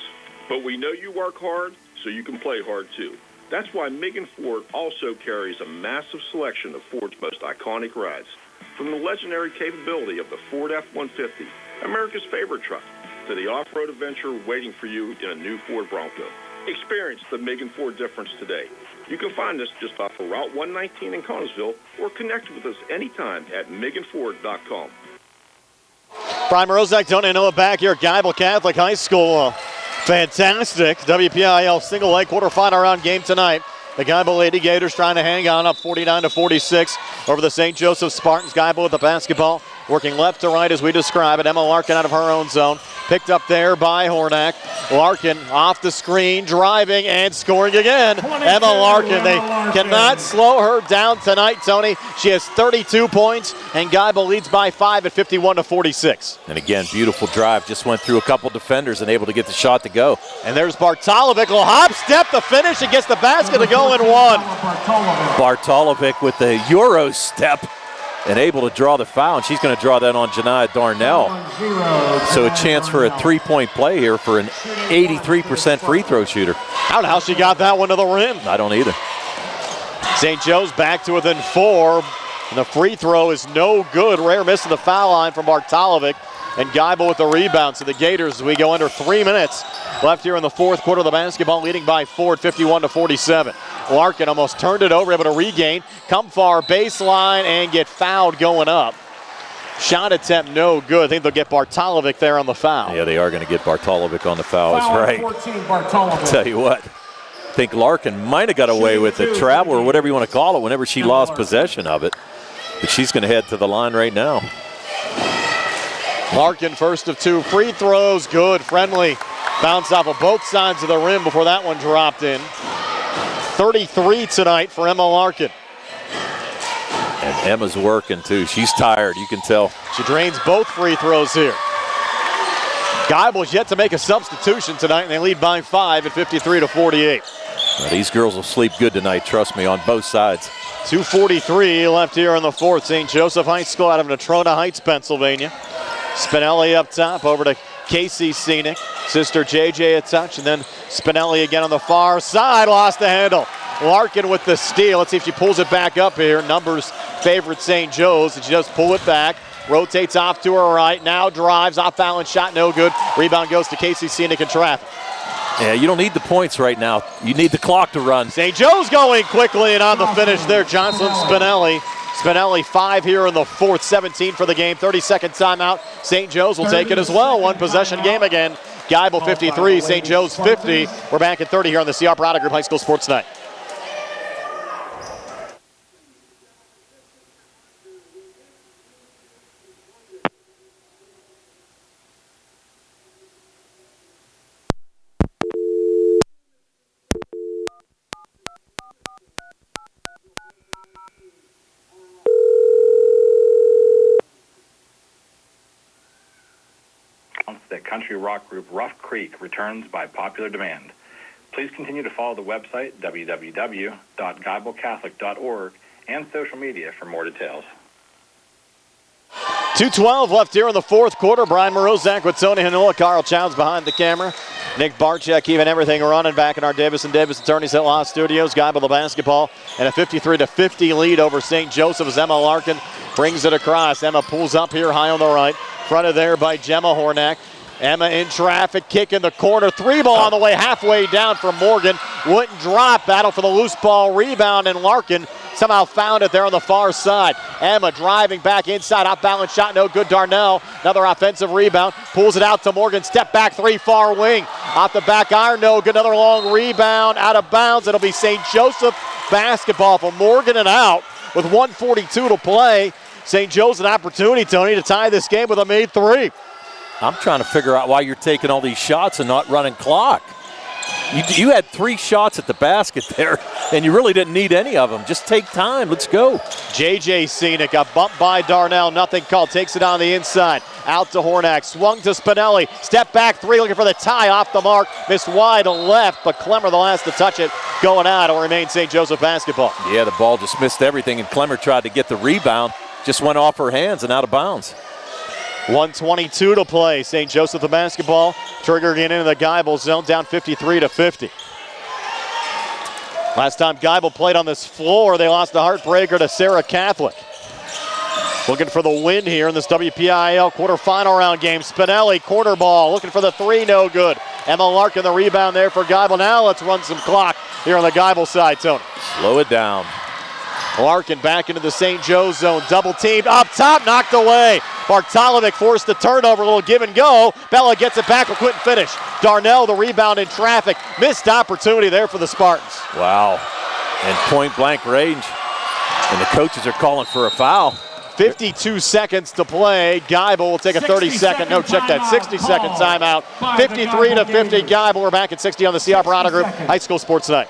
But we know you work hard, so you can play hard too. That's why Meegan Ford also carries a massive selection of Ford's most iconic rides. From the legendary capability of the Ford F-150, America's favorite truck, to the off-road adventure waiting for you in a new Ford Bronco. Experience the Meegan Ford difference today. You can find us just off of Route 119 in Connellsville or connect with us anytime at MeeganFord.com. Brian Morozak, Donna, and Noah back here at Geibel Catholic High School. Fantastic WPIAL single A quarterfinal round game tonight. The Geibel Lady Gators trying to hang on, up 49-46 over the St. Joseph Spartans. Geibel with the basketball, working left to right as we describe it. Emma Larkin out of her own zone. Picked up there by Hornack. Larkin off the screen, driving and scoring again. Emma Larkin. They cannot slow her down tonight, Tony. She has 32 points, and Geibel leads by 5 at 51-46. And again, beautiful drive. Just went through a couple defenders and able to get the shot to go. And there's Bartolovic. Will hop step the finish and gets the basket to go in one. Bartolovic with the Euro step and able to draw the foul, and she's going to draw that on Janiyah Darnell. So a chance for a three-point play here for an 83% free throw shooter. I don't know how she got that one to the rim. I don't either. St. Joe's back to within 4, and the free throw is no good. Rare missing the foul line from Bartolovic, and Geibel with the rebound. So the Gators, we go under 3 minutes left here in the fourth quarter of the basketball, leading by 4 at 51-47. Larkin almost turned it over, able to regain, come far baseline, and get fouled going up. Shot attempt no good. I think they'll get Bartolovic there on the foul. Yeah, they are going to get Bartolovic on the foul. That's right. 14, Bartolovic. Tell you what, I think Larkin might have got away with the travel or whatever you want to call it whenever she lost possession of it. But she's going to head to the line right now. Larkin, first of 2 free throws, good, friendly. Bounce off of both sides of the rim before that one dropped in. 33 tonight for Emma Larkin. And Emma's working too. She's tired, you can tell. She drains both free throws here. Geibel's yet to make a substitution tonight, and they lead by 5 at 53-48. Now, these girls will sleep good tonight, trust me, on both sides. 2:43 left here in the fourth. St. Joseph High School out of Natrona Heights, Pennsylvania. Spinelli up top, over to Casey Scenic. Sister JJ a touch, and then Spinelli again on the far side, lost the handle. Larkin with the steal. Let's see if she pulls it back up here. Numbers favorite St. Joe's, and she does pull it back. Rotates off to her right, now drives, off balance shot, no good. Rebound goes to Casey Scenic in traffic. Yeah, you don't need the points right now. You need the clock to run. St. Joe's going quickly, and on the finish there, Jocelyn Spinelli. Spinelli 5 here in the fourth, 17 for the game. 30-second timeout. St. Joe's will take it as well. One possession game again. Geibel 53, St. Joe's 50. We're back at 30 here on the CR Product Group High School Sports Night. That country rock group Rough Creek returns by popular demand. Please continue to follow the website www.geibelcatholic.org and social media for more details. 2:12 left here in the fourth quarter. Brian Morozak with Tony Hanola. Carl Childs behind the camera. Nick Barczyk keeping everything running back in our Davis & Davis Attorneys at Law Studios. Geibel the basketball and a 53-50 lead over St. Joseph as Emma Larkin brings it across. Emma pulls up here high on the right. Fronted there by Gemma Hornack. Emma in traffic, kick in the corner, 3-ball on the way, halfway down from Morgan. Wouldn't drop, battle for the loose ball, rebound, and Larkin somehow found it there on the far side. Emma driving back inside, off balance shot, no good. Darnell, another offensive rebound, pulls it out to Morgan, step back 3, far wing. Off the back iron, no good, another long rebound, out of bounds. It'll be St. Joseph basketball for Morgan and out with 1:42 to play. St. Joe's an opportunity, Tony, to tie this game with a made 3. I'm trying to figure out why you're taking all these shots and not running clock. You had 3 shots at the basket there, and you really didn't need any of them. Just take time. Let's go. JJ Scenic got bumped by Darnell. Nothing called. Takes it on the inside. Out to Hornack. Swung to Spinelli. Step back 3, looking for the tie. Off the mark. Missed wide left, but Clemmer the last to touch it. Going out. It'll remain St. Joseph basketball. Yeah, the ball just missed everything, and Clemmer tried to get the rebound. Just went off her hands and out of bounds. 1:22 to play. St. Joseph the basketball. Trigger getting into the Geibel zone, down 53-50. Last time Geibel played on this floor, they lost a heartbreaker to Sarah Catholic. Looking for the win here in this WPIAL quarterfinal round game. Spinelli, corner ball, looking for the 3, no good. Emma Larkin the rebound there for Geibel. Now let's run some clock here on the Geibel side, Tony. Slow it down. Larkin back into the St. Joe's zone. Double teamed up top, knocked away. Bartolovic forced the turnover, a little give and go. Bella gets it back but couldn't finish. Darnell, the rebound in traffic. Missed opportunity there for the Spartans. Wow. And point blank range. And the coaches are calling for a foul. 52 seconds to play. Geibel will take a 30-second, no, check that, 60-second timeout. 53-50, Geibel. We're back at 60 on the CR Parada Group High School Sports Tonight.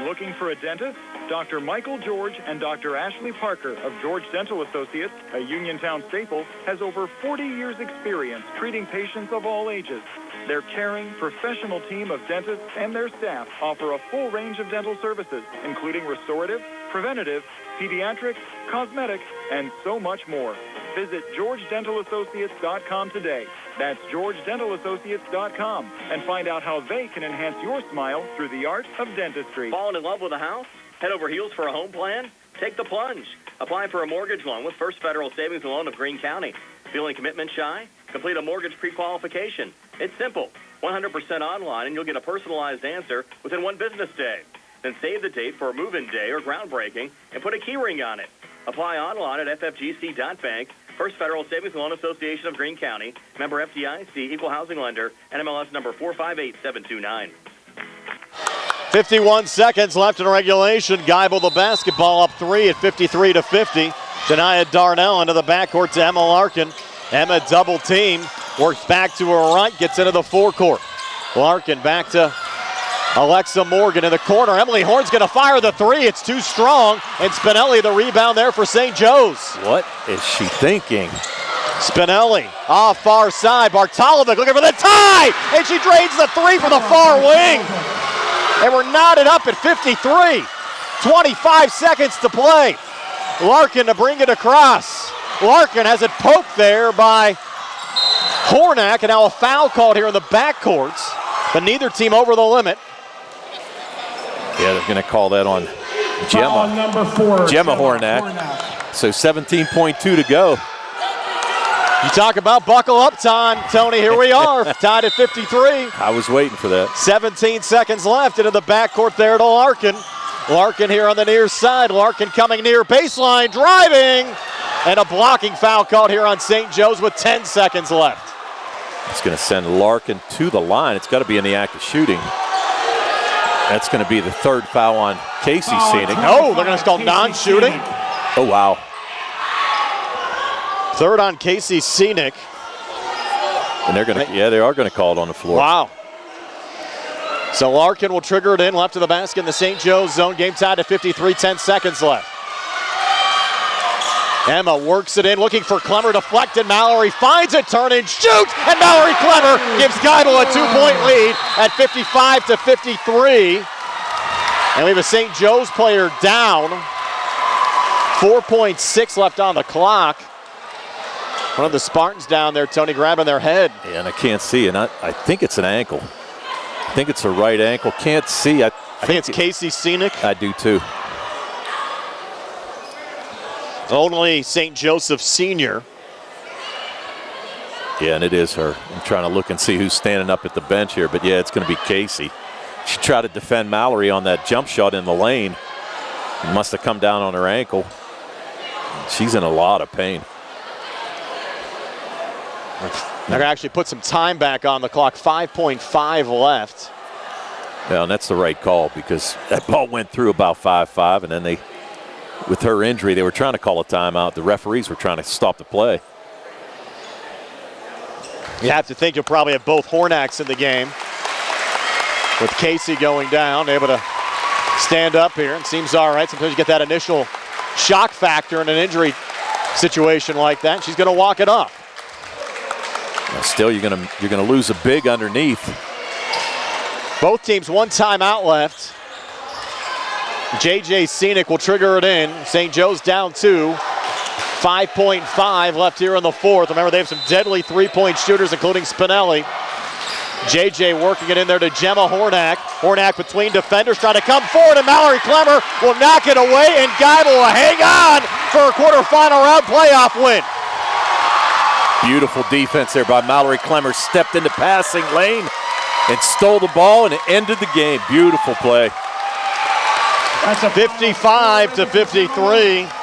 Looking for a dentist? Dr. Michael George and Dr. Ashley Parker of George Dental Associates, a Uniontown staple, has over 40 years' experience treating patients of all ages. Their caring, professional team of dentists and their staff offer a full range of dental services, including restorative, preventative, pediatric, cosmetic, and so much more. Visit GeorgeDentalAssociates.com today. That's GeorgeDentalAssociates.com and find out how they can enhance your smile through the art of dentistry. Fallen in love with a house? Head over heels for a home plan? Take the plunge. Apply for a mortgage loan with First Federal Savings and Loan of Greene County. Feeling commitment shy? Complete a mortgage pre-qualification. It's simple. 100% online, and you'll get a personalized answer within 1 business day. Then save the date for a move-in day or groundbreaking and put a key ring on it. Apply online at ffgc.bank. First Federal Savings and Loan Association of Greene County. Member FDIC, Equal Housing Lender, NMLS number 458729. 51 seconds left in regulation. Geibel the basketball up 3 at 53-50. Janiyah Darnell into the backcourt to Emma Larkin. Emma double team, works back to her right, gets into the forecourt. Larkin back to Alexa Morgan in the corner. Emily Horn's going to fire the three. It's too strong. And Spinelli the rebound there for St. Joe's. What is she thinking? Spinelli off far side. Bartolovic looking for the tie. And she drains the three from the far wing. And we're knotted up at 53. 25 seconds to play. Larkin to bring it across. Larkin has it poked there by Hornack. And now a foul called here in the backcourts. But neither team over the limit. Yeah, they're going to call that on Gemma. Number 4, Gemma Hornack. So 17.2 to go. You talk about buckle up time, Tony. Here we are, tied at 53. I was waiting for that. 17 seconds left into the backcourt there to Larkin. Larkin here on the near side. Larkin coming near baseline, driving. And a blocking foul called here on St. Joe's with 10 seconds left. It's going to send Larkin to the line. It's got to be in the act of shooting. That's going to be the third foul on Casey Scenic. No, they're going to call non-shooting. Oh, wow. Third on Casey Scenic. And they're going to, yeah, they are going to call it on the floor. Wow. So Larkin will trigger it in, left of the basket in the St. Joe's zone. Game tied at 53, 10 seconds left. Emma works it in, looking for Clemmer, deflected. Mallory finds it, turn and shoot, and Mallory Clemmer gives Geibel a 2-point lead at 55-53. And we have a St. Joe's player down. 4.6 left on the clock. One of the Spartans down there, Tony, grabbing their head. Yeah, and I can't see, and I think it's an ankle. I think it's a right ankle. Can't see. I think it's Casey Scenic. I do too. Only St. Joseph Senior. Yeah, and it is her. I'm trying to look and see who's standing up at the bench here, but yeah, it's going to be Casey. She tried to defend Mallory on that jump shot in the lane. It must have come down on her ankle. She's in a lot of pain. They're going to actually put some time back on the clock. 5.5 left. Yeah, and that's the right call because that ball went through about 5-5, and then they, with her injury, they were trying to call a timeout. The referees were trying to stop the play. You have to think you'll probably have both Hornacks in the game. With Casey going down, able to stand up here, and seems all right. Sometimes you get that initial shock factor in an injury situation like that. She's going to walk it up. Still, you're gonna lose a big underneath. Both teams one timeout left. JJ Scenic will trigger it in. St. Joe's down 2. 5.5 left here in the fourth. Remember, they have some deadly three-point shooters, including Spinelli. JJ working it in there to Gemma Hornack. Hornack between defenders, trying to come forward, and Mallory Clemmer will knock it away, and Geibel will hang on for a quarterfinal round playoff win. Beautiful defense there by Mallory Clemmer. Stepped into passing lane and stole the ball, and it ended the game. Beautiful play. That's a 55-53.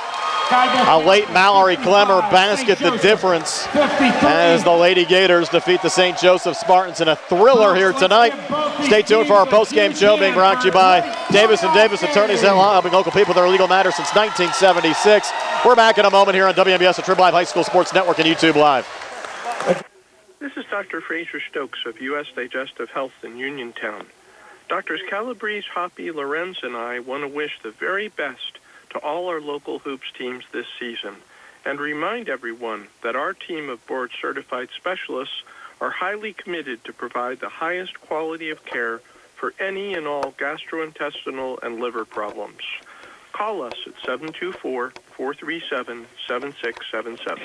A late Mallory Clemmer basket, the difference, as the Lady Gators defeat the St. Joseph Spartans in a thriller here tonight. Stay tuned for our post-game show being brought to you by Davis & Davis Attorneys at Law, helping local people with their legal matters since 1976. We're back in a moment here on WMBS, the Trib Live High School Sports Network, and YouTube Live. This is Dr. Fraser Stokes of U.S. Digestive Health in Uniontown. Doctors Calabrese, Hoppy, Lorenz, and I want to wish the very best to all our local hoops teams this season, and remind everyone that our team of board-certified specialists are highly committed to provide the highest quality of care for any and all gastrointestinal and liver problems. Call us at 724-437-7677.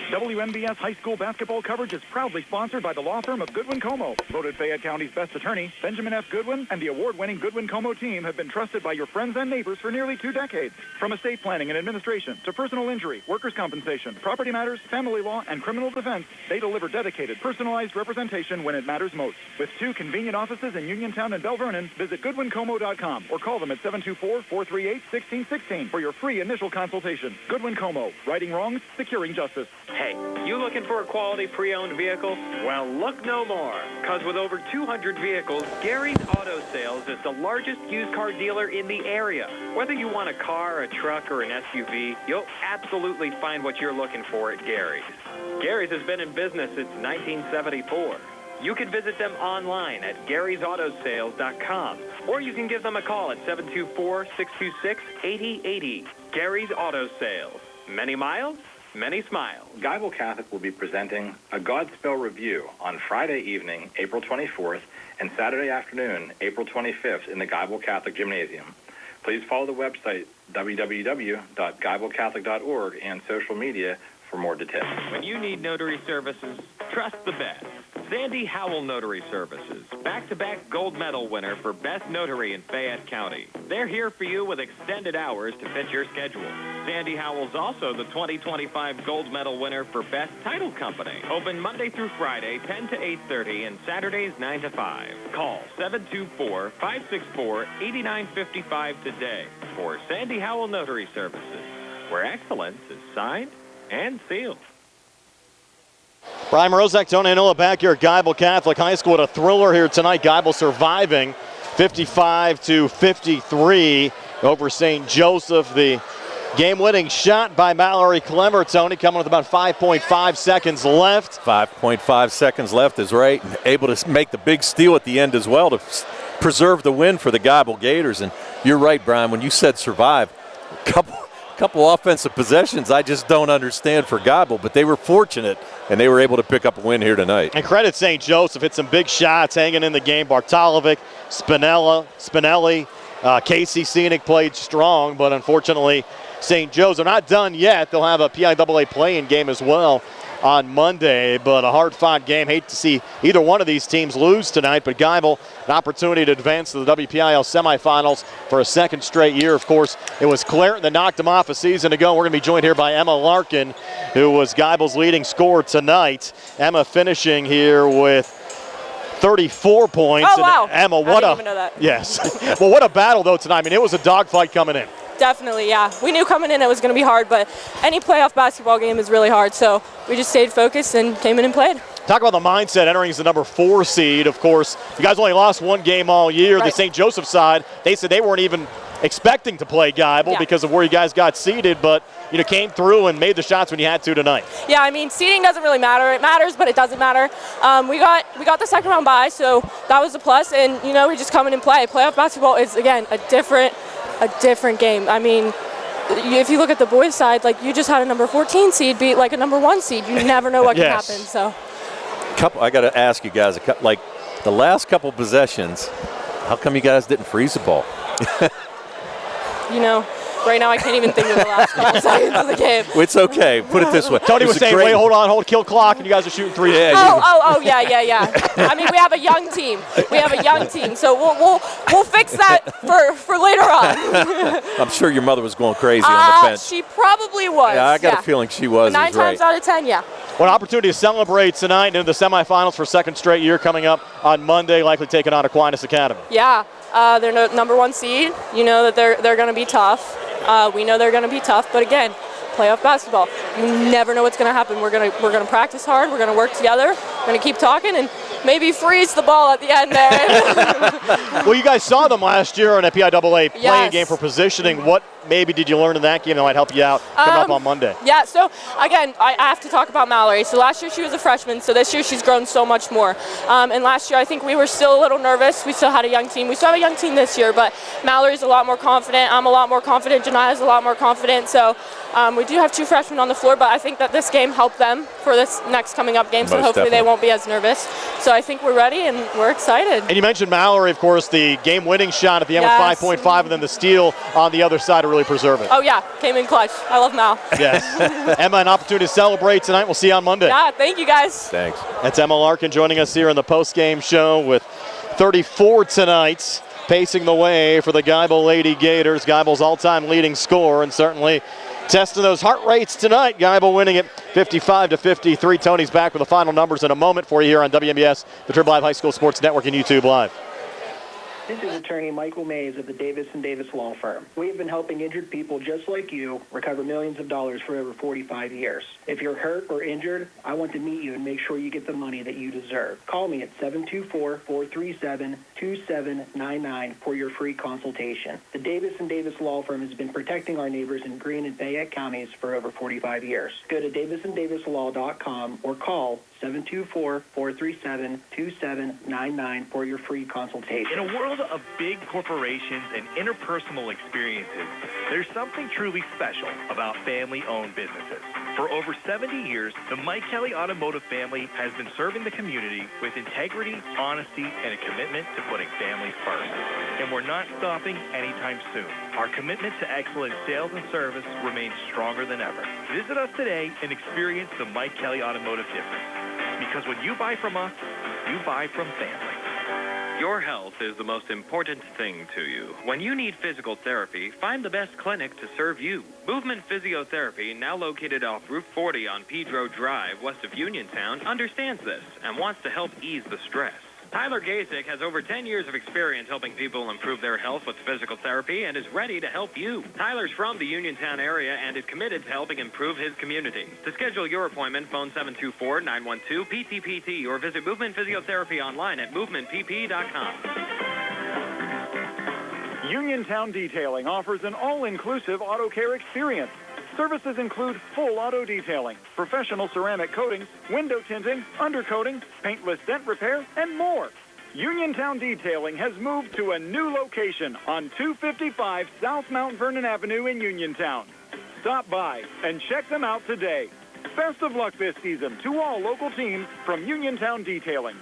WMBS high school basketball coverage is proudly sponsored by the law firm of Goodwin Como. Voted Fayette County's best attorney, Benjamin F. Goodwin and the award-winning Goodwin Como team have been trusted by your friends and neighbors for nearly 2 decades. From estate planning and administration to personal injury, workers' compensation, property matters, family law, and criminal defense, they deliver dedicated, personalized representation when it matters most. With 2 convenient offices in Uniontown and Bell Vernon, visit GoodwinComo.com or call them at 724-438-1616 for your free initial consultation. Goodwin Como, righting wrongs, securing justice. Hey, you looking for a quality pre-owned vehicle? Well, look no more, because with over 200 vehicles, Gary's Auto Sales is the largest used car dealer in the area. Whether you want a car, a truck, or an SUV, you'll absolutely find what you're looking for at Gary's. Gary's has been in business since 1974. You can visit them online at Gary'sAutoSales.com, or you can give them a call at 724-626-8080. Gary's Auto Sales. Many miles, many smiles. Geibel Catholic will be presenting a Godspell review on Friday evening, April 24th, and Saturday afternoon, April 25th, in the Geibel Catholic Gymnasium. Please follow the website www.geibelcatholic.org and social media for more details. When you need notary services, trust the best. Sandy Howell Notary Services, back-to-back gold medal winner for Best Notary in Fayette County. They're here for you with extended hours to fit your schedule. Sandy Howell's also the 2025 gold medal winner for Best Title Company. Open Monday through Friday, 10 to 8:30, and Saturdays, 9 to 5. Call 724-564-8955 today for Sandy Howell Notary Services, where excellence is signed and sealed. Brian Morozak, Donna and Nola back here at Geibel Catholic High School. What a thriller here tonight. Geibel surviving 55-53 over St. Joseph. The game-winning shot by Mallory Clemmer, Tony, coming with about 5.5 seconds left. 5.5 seconds left is right. And able to make the big steal at the end as well to preserve the win for the Geibel Gators. And you're right, Brian, when you said survive, couple offensive possessions I just don't understand for Geibel, but they were fortunate and they were able to pick up a win here tonight. And credit St. Joseph, hit some big shots hanging in the game. Bartolovic, Spinelli, Casey Scenic played strong, but unfortunately St. Joe's are not done yet. They'll have a PIAA play-in game as well on Monday, but a hard-fought game. Hate to see either one of these teams lose tonight, but Geibel, an opportunity to advance to the WPIAL semifinals for a second straight year. Of course, it was Clareton that knocked them off a season ago. We're going to be joined here by Emma Larkin, who was Geibel's leading scorer tonight. Emma finishing here with 34 points. Oh, wow. And Emma, I didn't even know that. Yes. Well, what a battle, though, tonight. I mean, it was a dogfight coming in. Definitely, yeah. We knew coming in it was going to be hard, but any playoff basketball game is really hard, so we just stayed focused and came in and played. Talk about the mindset entering as the number 4 seed. Of course, you guys only lost one game all year. Right. The St. Joseph side, they said they weren't even expecting to play Geibel because of where you guys got seeded, but you know, came through and made the shots when you had to tonight. Yeah, I mean, seeding doesn't really matter. It matters, but it doesn't matter. We got the second round bye, so that was a plus, and you know, we just come in and play. Playoff basketball is, again, a different game. I mean, if you look at the boys' side, like, you just had a number 14 seed beat like a number 1 seed. You never know what can happen. So, I got to ask you guys, like the last couple possessions, how come you guys didn't freeze the ball? You know, Right now, I can't even think of the last couple seconds of the game. It's okay. Put it this way. Tony was saying, wait, hold, kill clock, and you guys are shooting three. Yeah, yeah. I mean, we have a young team. So we'll fix that for later on. I'm sure your mother was going crazy on the bench. She probably was. Yeah, I got a feeling she was. 9 times out of 10, yeah. What opportunity to celebrate tonight in the semifinals for second straight year coming up on Monday, likely taking on Aquinas Academy. Yeah, they're number 1 seed. You know that they're going to be tough. We know they're going to be tough, but again, playoff basketball. You never know what's going to happen. We're going to practice hard. We're going to work together. We're going to keep talking and maybe freeze the ball at the end there. Well, you guys saw them last year on a PIAA playing game for positioning. What maybe did you learn in that game that might help you out coming up on Monday? Yeah, so again, I have to talk about Mallory. So last year she was a freshman, so this year she's grown so much more. And last year I think we were still a little nervous. We still had a young team. We still have a young team this year, but Mallory's a lot more confident. I'm a lot more confident. Jania's a lot more confident. So we do have 2 freshmen on the floor, but I think that this game helped them for this next coming up game, so hopefully they won't be as nervous. So I think we're ready and we're excited. And you mentioned Mallory, of course, the game-winning shot at the end with 5.5 and then the steal on the other side to really preserve it. Oh, yeah, came in clutch. I love Mal. Yes. Emma, an opportunity to celebrate tonight. We'll see you on Monday. Yeah, thank you, guys. Thanks. That's Emma Larkin joining us here in the post-game show with 34 tonight, pacing the way for the Geibel Lady Gators. Geibel's all-time leading scorer, and certainly testing those heart rates tonight. Geibel winning it 55-53. Tony's back with the final numbers in a moment for you here on WMBS, the Triple Live High School Sports Network, and YouTube Live. This is attorney Michael Mays of the Davis & Davis Law Firm. We have been helping injured people just like you recover millions of dollars for over 45 years. If you're hurt or injured, I want to meet you and make sure you get the money that you deserve. Call me at 724-437-2799 for your free consultation. The Davis & Davis Law Firm has been protecting our neighbors in Greene and Fayette counties for over 45 years. Go to davisanddavislaw.com or call 724-437-2799 for your free consultation. In a world of big corporations and interpersonal experiences, there's something truly special about family-owned businesses. For over 70 years, the Mike Kelly Automotive family has been serving the community with integrity, honesty, and a commitment to putting families first. And we're not stopping anytime soon. Our commitment to excellent sales and service remains stronger than ever. Visit us today and experience the Mike Kelly Automotive difference. Because when you buy from us, you buy from family. Your health is the most important thing to you. When you need physical therapy, find the best clinic to serve you. Movement Physiotherapy, now located off Route 40 on Pedro Drive, west of Uniontown, understands this and wants to help ease the stress. Tyler Gasick has over 10 years of experience helping people improve their health with physical therapy and is ready to help you. Tyler's from the Uniontown area and is committed to helping improve his community. To schedule your appointment, phone 724-912-PTPT or visit Movement Physiotherapy online at movementpp.com. Uniontown Detailing offers an all-inclusive auto care experience. Services include full auto detailing, professional ceramic coatings, window tinting, undercoating, paintless dent repair, and more. Uniontown Detailing has moved to a new location on 255 South Mount Vernon Avenue in Uniontown. Stop by and check them out today. Best of luck this season to all local teams from Uniontown Detailing.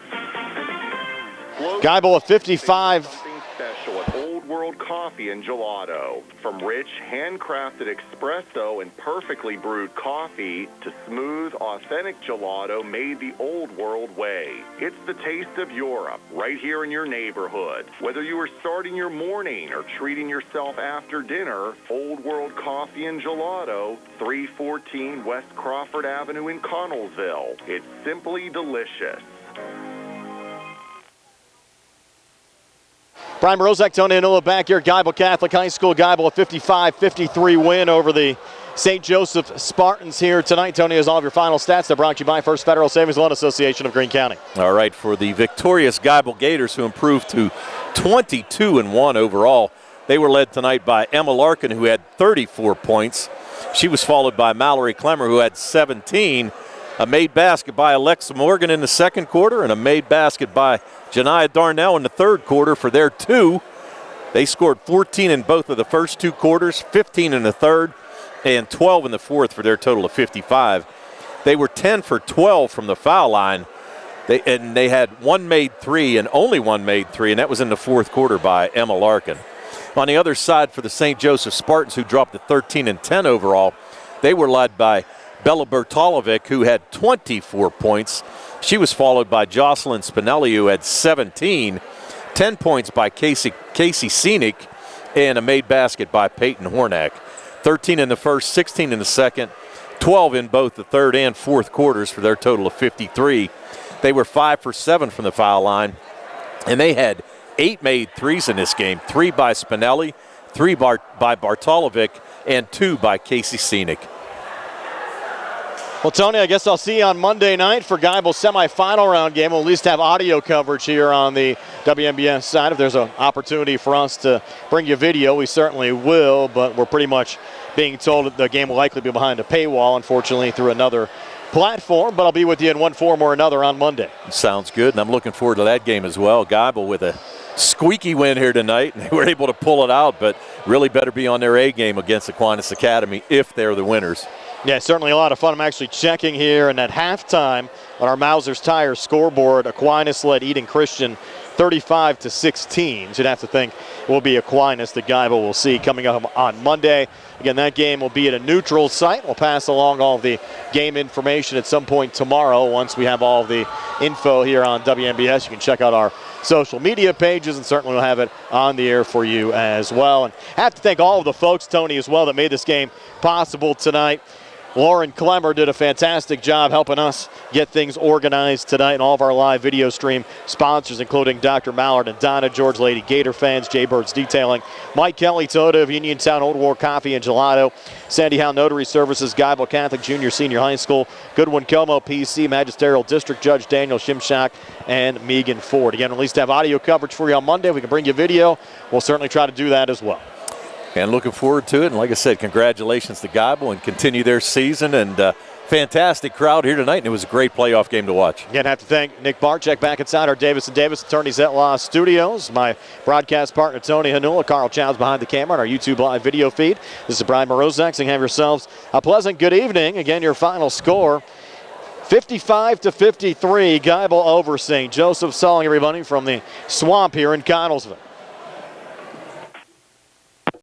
Geibel at 55. Special at Old World Coffee and Gelato. From rich, handcrafted espresso and perfectly brewed coffee to smooth, authentic gelato made the Old World way. It's the taste of Europe, right here in your neighborhood. Whether you are starting your morning or treating yourself after dinner, Old World Coffee and Gelato, 314 West Crawford Avenue in Connellsville. It's simply delicious. Brian Rozak, Tony Anula back here at Geibel Catholic High School. Geibel a 55-53 win over the St. Joseph Spartans here tonight. Tony has all of your final stats. They're brought to you by First Federal Savings Loan Association of Greene County. All right, for the victorious Geibel Gators, who improved to 22-1 overall, they were led tonight by Emma Larkin, who had 34 points. She was followed by Mallory Clemmer, who had 17. A made basket by Alexa Morgan in the second quarter and a made basket by Janiah Darnell in the third quarter for their 2. They scored 14 in both of the first 2 quarters, 15 in the third, and 12 in the fourth for their total of 55. They were 10 for 12 from the foul line, they had 1 made 3 and only 1 made 3, and that was in the fourth quarter by Emma Larkin. On the other side for the St. Joseph Spartans, who dropped to 13-10 overall, they were led by Bella Bertolovic, who had 24 points. She was followed by Jocelyn Spinelli, who had 17, 10 points by Casey Scenic, and a made basket by Peyton Hornack. 13 in the first, 16 in the second, 12 in both the third and fourth quarters for their total of 53. They were 5 for 7 from the foul line, and they had 8 made threes in this game, 3 by Spinelli, 3 by Bartolovic, and 2 by Casey Scenic. Well, Tony, I guess I'll see you on Monday night for Geibel's semifinal round game. We'll at least have audio coverage here on the WMBS side. If there's an opportunity for us to bring you video, we certainly will, but we're pretty much being told that the game will likely be behind a paywall, unfortunately, through another platform, but I'll be with you in one form or another on Monday. Sounds good, and I'm looking forward to that game as well. Geibel with a squeaky win here tonight, and they were able to pull it out, but really better be on their A game against Aquinas Academy if they're the winners. Yeah, certainly a lot of fun. I'm actually checking here, and at halftime on our Mauser's Tire scoreboard, Aquinas led Eden Christian 35-16. You'd have to think it will be Aquinas that Geibel will see coming up on Monday. Again, that game will be at a neutral site. We'll pass along all of the game information at some point tomorrow once we have all of the info here on WMBS. You can check out our social media pages, and certainly we'll have it on the air for you as well. And I have to thank all of the folks, Tony, as well, that made this game possible tonight. Lauren Clemmer did a fantastic job helping us get things organized tonight, and all of our live video stream sponsors, including Dr. Mallard and Donna, George Lady Gator fans, Jaybirds Detailing, Mike Kelly Toda of Uniontown Old War Coffee and Gelato, Sandy Howe Notary Services, Geibel Catholic Junior Senior High School, Goodwin Como PC, Magisterial District Judge Daniel Shimshock, and Meegan Ford. Again, at least have audio coverage for you on Monday. We can bring you video. We'll certainly try to do that as well. And looking forward to it. And like I said, congratulations to Geibel and continue their season. And fantastic crowd here tonight. And it was a great playoff game to watch. Again, I have to thank Nick Barczyk back inside our Davis & Davis Attorneys at Law Studios. My broadcast partner, Tony Hanula. Carl Chow's behind the camera on our YouTube live video feed. This is Brian Morozak saying have yourselves a pleasant good evening. Again, your final score, 55-53. Geibel over St. Joseph. Salling everybody from the swamp here in Connellsville.